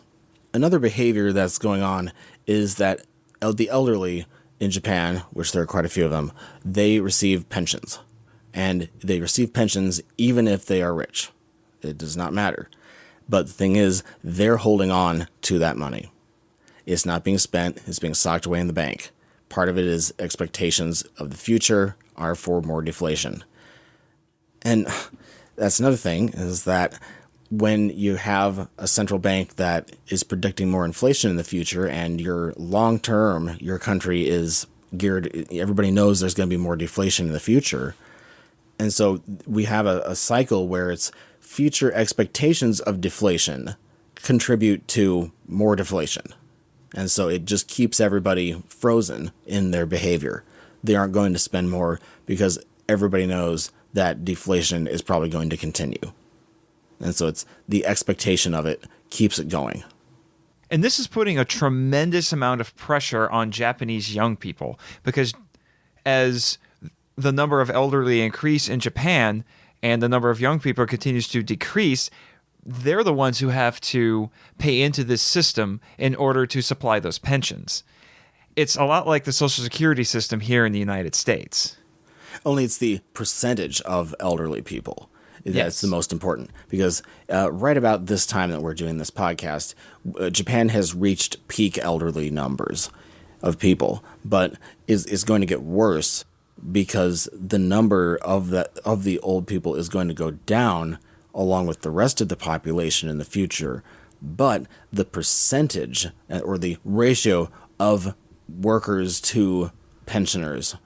Another behavior that's going on is that the elderly in Japan, which there are quite a few of them, they receive pensions. And they receive pensions even if they are rich. It does not matter. But the thing is, they're holding on to that money. It's not being spent. It's being socked away in the bank. Part of it is expectations of the future are for more deflation. And that's another thing, is that when you have a central bank that is predicting more inflation in the future and your long-term, your country is geared, everybody knows there's going to be more deflation in the future. And so we have a cycle where it's future expectations of deflation contribute to more deflation. And so it just keeps everybody frozen in their behavior. They aren't going to spend more because everybody knows that deflation is probably going to continue. And so it's the expectation of it keeps it going. And this is putting a tremendous amount of pressure on Japanese young people, because as the number of elderly increase in Japan and the number of young people continues to decrease, they're the ones who have to pay into this system in order to supply those pensions. It's a lot like the Social Security system here in the United States. Only it's the percentage of elderly people that's the most important, because right about this time that we're doing this podcast, Japan has reached peak elderly numbers of people, but is going to get worse because the number of the old people is going to go down along with the rest of the population in the future. But the percentage or the ratio of workers to pensioners,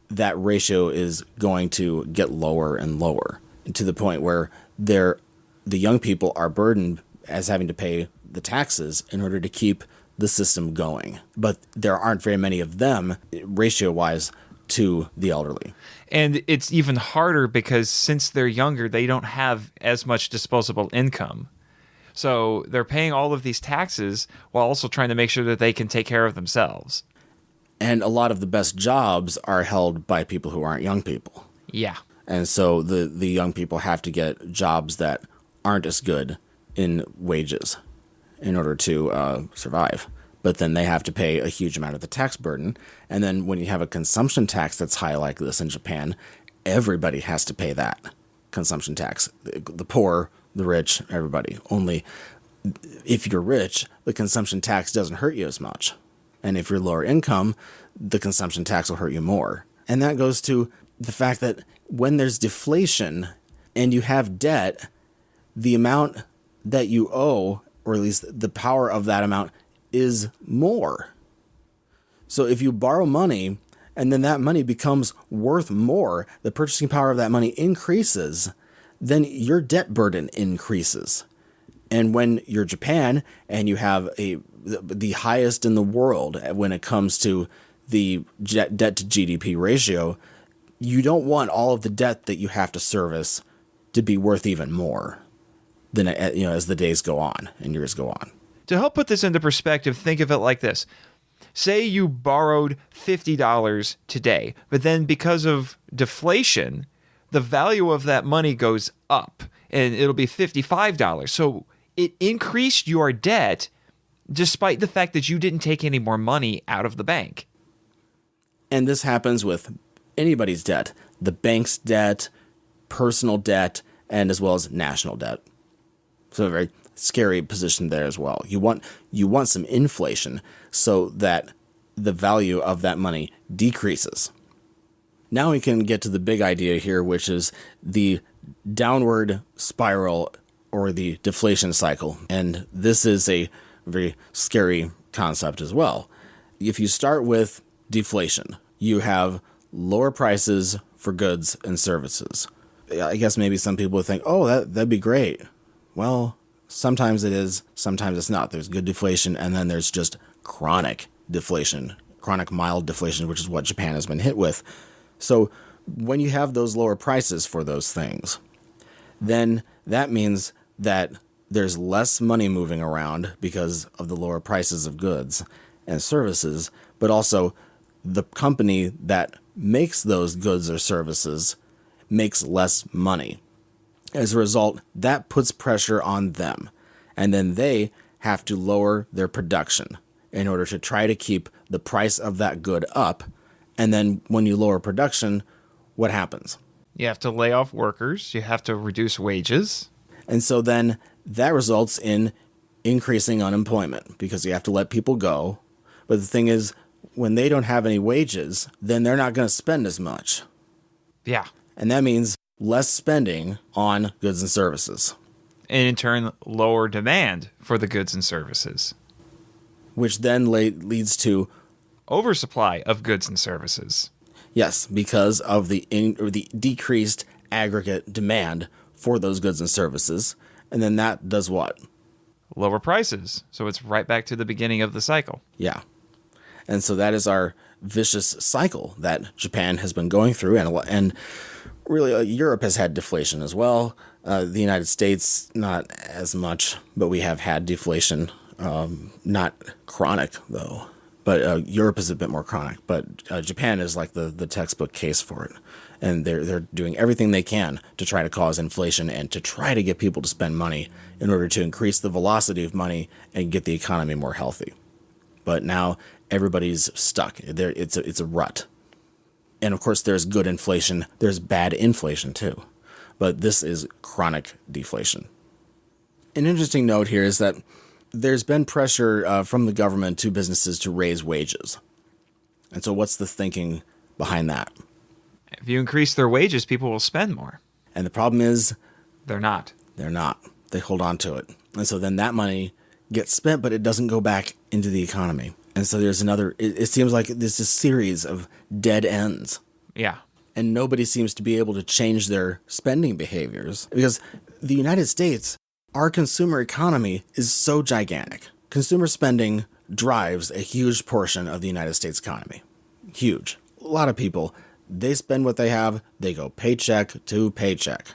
that ratio is going to get lower and lower, to the point where the young people are burdened as having to pay the taxes in order to keep the system going. But there aren't very many of them, ratio-wise, to the elderly. And it's even harder because since they're younger, they don't have as much disposable income. So they're paying all of these taxes while also trying to make sure that they can take care of themselves. And a lot of the best jobs are held by people who aren't young people. Yeah. And so the young people have to get jobs that aren't as good in wages in order to survive. But then they have to pay a huge amount of the tax burden. And then when you have a consumption tax that's high like this in Japan, everybody has to pay that consumption tax. The poor, the rich, everybody. Only if you're rich, the consumption tax doesn't hurt you as much. And if you're lower income, the consumption tax will hurt you more. And that goes to the fact that when there's deflation and you have debt, the amount that you owe, or at least the power of that amount, is more. So if you borrow money and then that money becomes worth more, the purchasing power of that money increases, then your debt burden increases. And when you're Japan and you have the highest in the world when it comes to the debt to GDP ratio, you don't want all of the debt that you have to service to be worth even more than as the days go on and years go on. To help put this into perspective, think of it like this. Say you borrowed $50 today, but then because of deflation, the value of that money goes up and it'll be $55. So it increased your debt despite the fact that you didn't take any more money out of the bank. And this happens with anybody's debt, the bank's debt, personal debt, and as well as national debt. So a very scary position there as well. You want some inflation so that the value of that money decreases. Now we can get to the big idea here, which is the downward spiral or the deflation cycle. And this is a very scary concept as well. If you start with deflation, you have lower prices for goods and services. I guess maybe some people would think, oh, that'd be great. Well, sometimes it is, sometimes it's not. There's good deflation, and then there's just chronic deflation, chronic mild deflation, which is what Japan has been hit with. So when you have those lower prices for those things, then that means that there's less money moving around because of the lower prices of goods and services, but also the company that makes those goods or services makes less money. As a result, that puts pressure on them, and then they have to lower their production in order to try to keep the price of that good up. And then when you lower production, what happens? You have to lay off workers. You have to reduce wages. And so then that results in increasing unemployment because you have to let people go. But the thing is, when they don't have any wages, then they're not going to spend as much. Yeah. And that means less spending on goods and services. And in turn, lower demand for the goods and services. Which then leads to oversupply of goods and services. Yes, because of the decreased aggregate demand for those goods and services. And then that does what? Lower prices. So it's right back to the beginning of the cycle. Yeah. And so that is our vicious cycle that Japan has been going through. And really, Europe has had deflation as well. The United States, not as much, but we have had deflation. Not chronic, though. But Europe is a bit more chronic. But Japan is like the textbook case for it. And they're doing everything they can to try to cause inflation and to try to get people to spend money in order to increase the velocity of money and get the economy more healthy. But now everybody's stuck. It's a rut. And of course, there's good inflation. There's bad inflation too. But this is chronic deflation. An interesting note here is that there's been pressure from the government to businesses to raise wages. And so what's the thinking behind that? If you increase their wages, people will spend more. And the problem is They're not. They hold on to it. And so then that money gets spent, but it doesn't go back into the economy. And so there's it seems like there's a series of dead ends. Yeah. And nobody seems to be able to change their spending behaviors because the United States, our consumer economy is so gigantic. Consumer spending drives a huge portion of the United States economy. Huge. A lot of people, they spend what they have, they go paycheck to paycheck.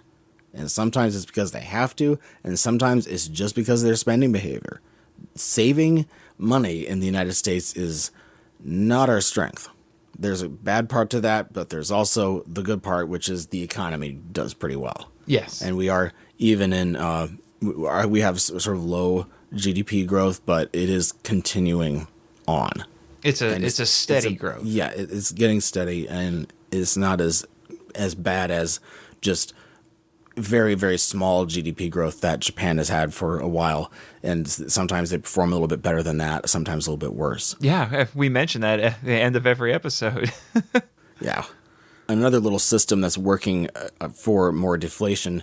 And sometimes it's because they have to, and sometimes it's just because of their spending behavior. Saving money in the United States is not our strength. There's a bad part to that, but there's also the good part, which is the economy does pretty well. Yes. And we are even in, we have sort of low GDP growth, but it is continuing on. It's a steady growth. Yeah, it's getting steady, and it's not as bad as just very, very small GDP growth that Japan has had for a while. And sometimes they perform a little bit better than that, sometimes a little bit worse. Yeah, we mention that at the end of every episode. Yeah. Another little system that's working for more deflation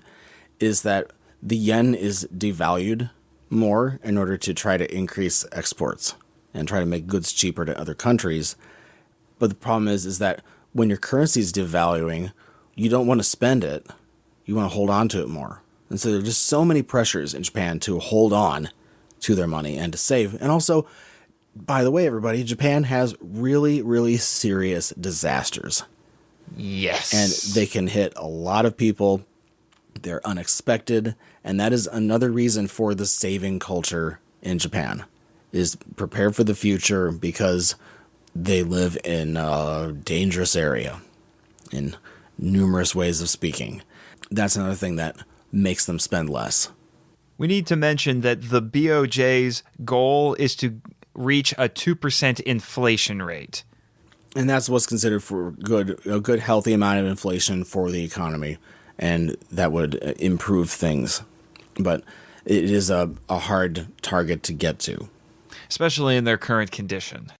is that the yen is devalued more in order to try to increase exports and try to make goods cheaper to other countries. But the problem is that when your currency is devaluing, you don't want to spend it. You want to hold on to it more. And so there are just so many pressures in Japan to hold on to their money and to save. And also, by the way, everybody, Japan has really, really serious disasters. Yes. And they can hit a lot of people. They're unexpected. And that is another reason for the saving culture in Japan, is prepare for the future because they live in a dangerous area in numerous ways of speaking. That's another thing that makes them spend less. We need to mention that the BOJ's goal is to reach a 2% inflation rate. And that's what's considered for a good, healthy amount of inflation for the economy. And that would improve things. But it is a hard target to get to. Especially in their current condition.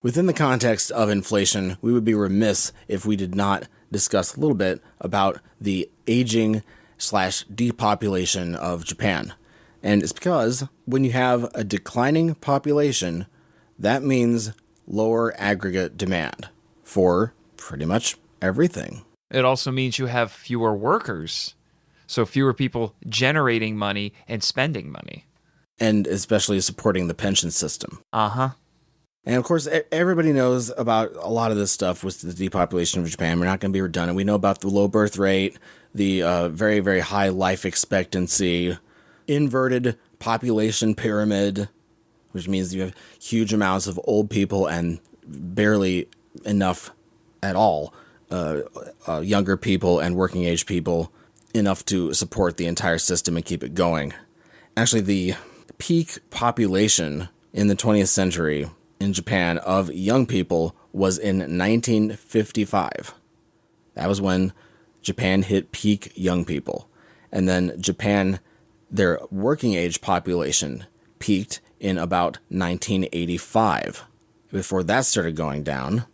Within the context of inflation, we would be remiss if we did not discuss a little bit about the aging/depopulation of Japan. And it's because when you have a declining population, that means lower aggregate demand for pretty much everything. It also means you have fewer workers. So fewer people generating money and spending money. And especially supporting the pension system. Uh-huh. And of course, everybody knows about a lot of this stuff with the depopulation of Japan. We're not going to be redundant. We know about the low birth rate, the very, very high life expectancy, inverted population pyramid, which means you have huge amounts of old people and barely enough at all younger people and working age people, enough to support the entire system and keep it going. Actually, the peak population in the 20th century in Japan of young people was in 1955. That was when Japan hit peak young people. And then Japan, their working age population peaked in about 1985. Before that started going down.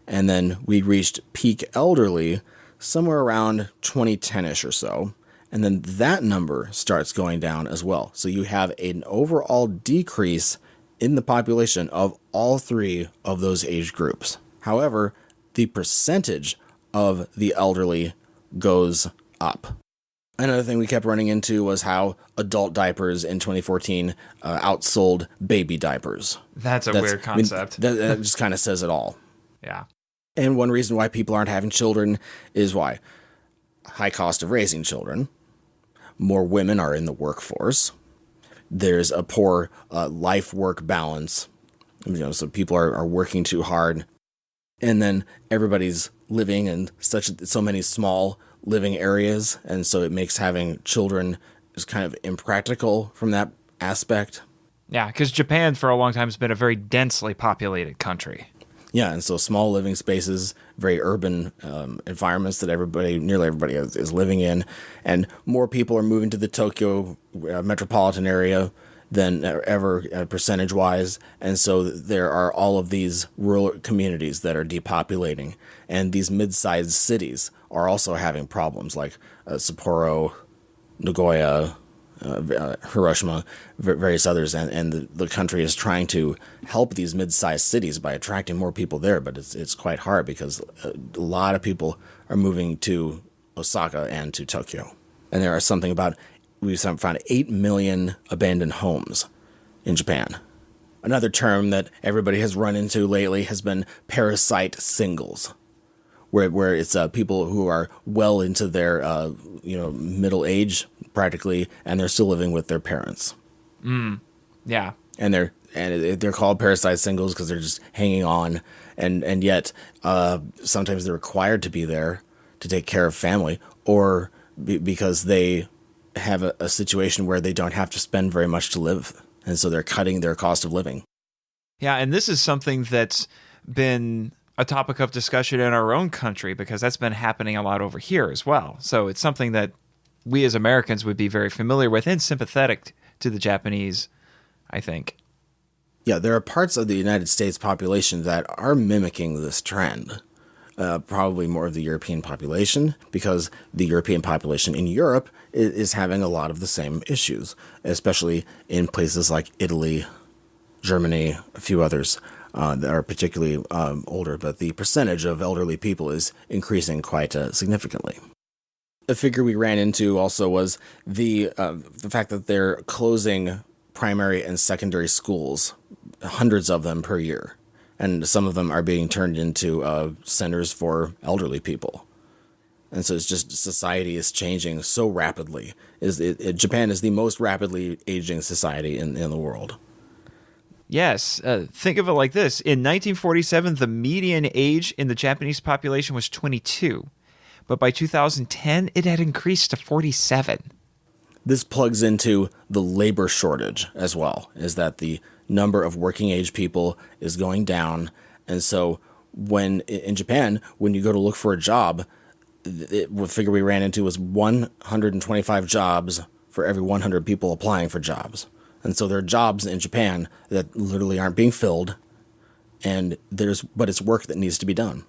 And then we reached peak elderly somewhere around 2010-ish or so. And then that number starts going down as well. So you have an overall decrease in the population of all three of those age groups. However, the percentage of the elderly goes up. Another thing we kept running into was how adult diapers in 2014 outsold baby diapers. That's a weird concept. That just kind of says it all. Yeah. And one reason why people aren't having children is why? High cost of raising children. More women are in the workforce. There's a poor life-work balance. So people are working too hard. And then everybody's living in so many small living areas. And so it makes having children is kind of impractical from that aspect. Yeah, because Japan for a long time has been a very densely populated country. Yeah, and so small living spaces, very urban environments that nearly everybody is living in, and more people are moving to the Tokyo metropolitan area than ever percentage-wise, and so there are all of these rural communities that are depopulating, and these mid-sized cities are also having problems like Sapporo, Nagoya, Hiroshima, various others, and the country is trying to help these mid-sized cities by attracting more people there, but it's quite hard because a lot of people are moving to Osaka and to Tokyo. And there are something about, we found 8 million abandoned homes in Japan. Another term that everybody has run into lately has been parasite singles, where it's people who are well into their middle age practically, and they're still living with their parents. Yeah. And they're called parasite singles because they're just hanging on, and yet sometimes they're required to be there to take care of family, or because they have a situation where they don't have to spend very much to live, and so they're cutting their cost of living. Yeah, and this is something that's been a topic of discussion in our own country because that's been happening a lot over here as well. So it's something that we as Americans would be very familiar with and sympathetic to the Japanese, I think. Yeah, there are parts of the United States population that are mimicking this trend. Probably more of the European population, because the European population in Europe is having a lot of the same issues, especially in places like Italy, Germany, a few others that are particularly older, but the percentage of elderly people is increasing quite significantly. A figure we ran into also was the fact that they're closing primary and secondary schools, hundreds of them per year, and some of them are being turned into centers for elderly people. And so it's just society is changing so rapidly. Japan is the most rapidly aging society in the world. Yes, think of it like this. In 1947, the median age in the Japanese population was 22. But by 2010, it had increased to 47. This plugs into the labor shortage as well, is that the number of working age people is going down. And so in Japan, when you go to look for a job, the figure we ran into was 125 jobs for every 100 people applying for jobs. And so there are jobs in Japan that literally aren't being filled, but it's work that needs to be done.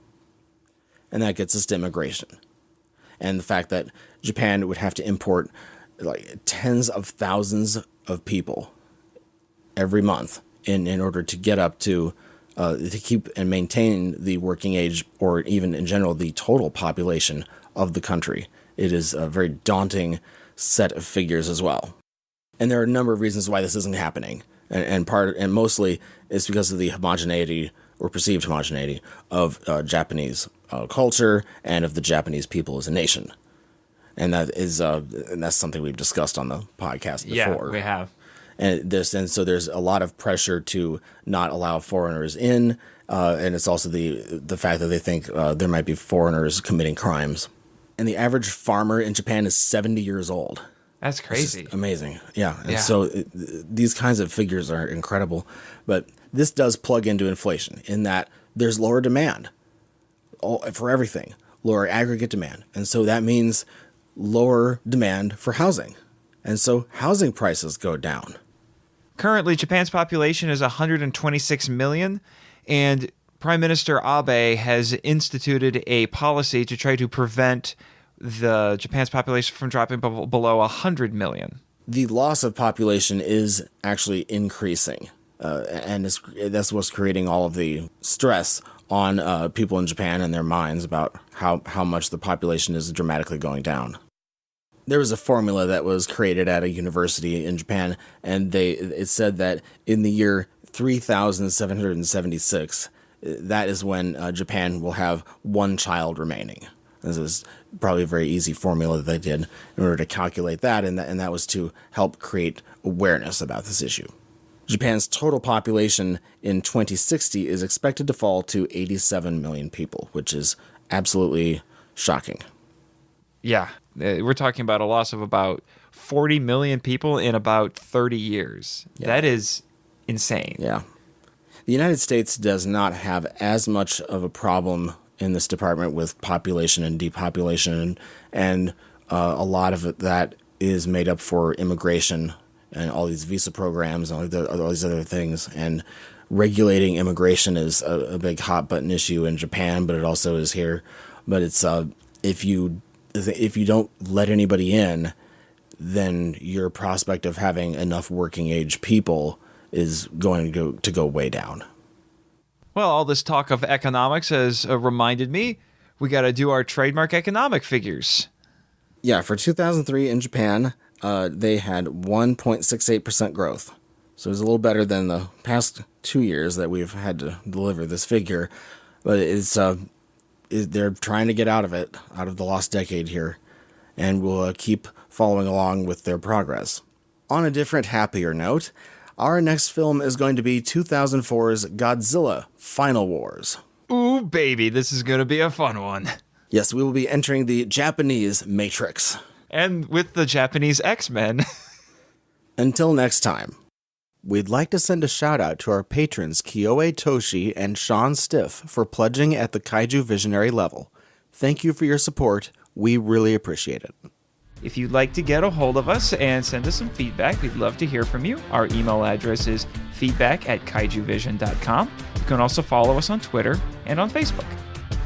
And that gets us to immigration. And the fact that Japan would have to import like tens of thousands of people every month in order to get up to keep and maintain the working age, or even in general the total population of the country, it is a very daunting set of figures as well. And there are a number of reasons why this isn't happening. And mostly it's because of the homogeneity or perceived homogeneity of Japanese culture and of the Japanese people as a nation. And that's something we've discussed on the podcast before. Yeah, we have. And so there's a lot of pressure to not allow foreigners in, and it's also the fact that they think there might be foreigners committing crimes. And the average farmer in Japan is 70 years old. That's crazy. Amazing. Yeah. And so these kinds of figures are incredible. But this does plug into inflation in that there's lower demand for everything, lower aggregate demand. And so that means lower demand for housing. And so housing prices go down. Currently, Japan's population is 126 million, and Prime Minister Abe has instituted a policy to try to prevent Japan's population from dropping below 100 million. The loss of population is actually increasing, and that's what's creating all of the stress on people in Japan and their minds about how much the population is dramatically going down. There was a formula that was created at a university in Japan, and it said that in the year 3776, that is when Japan will have one child remaining. This is probably a very easy formula that they did in order to calculate that, and that was to help create awareness about this issue. Japan's total population in 2060 is expected to fall to 87 million people, which is absolutely shocking. Yeah, we're talking about a loss of about 40 million people in about 30 years. Yeah. That is insane. Yeah. The United States does not have as much of a problem in this department with population and depopulation, and a lot of that is made up for immigration and all these visa programs and all these other things. And regulating immigration is a big hot button issue in Japan, but it also is here. But it's if you don't let anybody in, then your prospect of having enough working age people is going to go way down. Well, all this talk of economics has reminded me we got to do our trademark economic figures. Yeah, for 2003 in Japan, they had 1.68% growth. So it was a little better than the past 2 years that we've had to deliver this figure. But they're trying to get out of the lost decade here, and we'll keep following along with their progress. On a different, happier note, our next film is going to be 2004's Godzilla Final Wars. Ooh, baby, this is going to be a fun one. Yes, we will be entering the Japanese Matrix. And with the Japanese X-Men. Until next time, we'd like to send a shout out to our patrons Kyoei, Toshi, and Sean Stiff for pledging at the Kaiju Visionary level. Thank you for your support. We really appreciate it. If you'd like to get a hold of us and send us some feedback, we'd love to hear from you. Our email address is feedback@kaijuvision.com. You can also follow us on Twitter and on Facebook.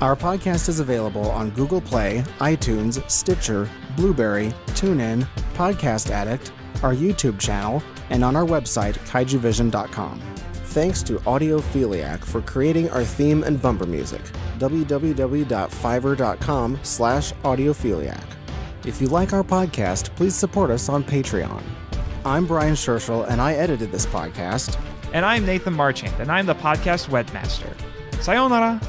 Our podcast is available on Google Play, iTunes, Stitcher, Blueberry, TuneIn, Podcast Addict, our YouTube channel, and on our website, kaijuvision.com. Thanks to Audiophiliac for creating our theme and bumper music, www.fiverr.com/audiophiliac. If you like our podcast, please support us on Patreon. I'm Brian Scherschel, and I edited this podcast. And I'm Nathan Marchand, and I'm the podcast webmaster. Sayonara!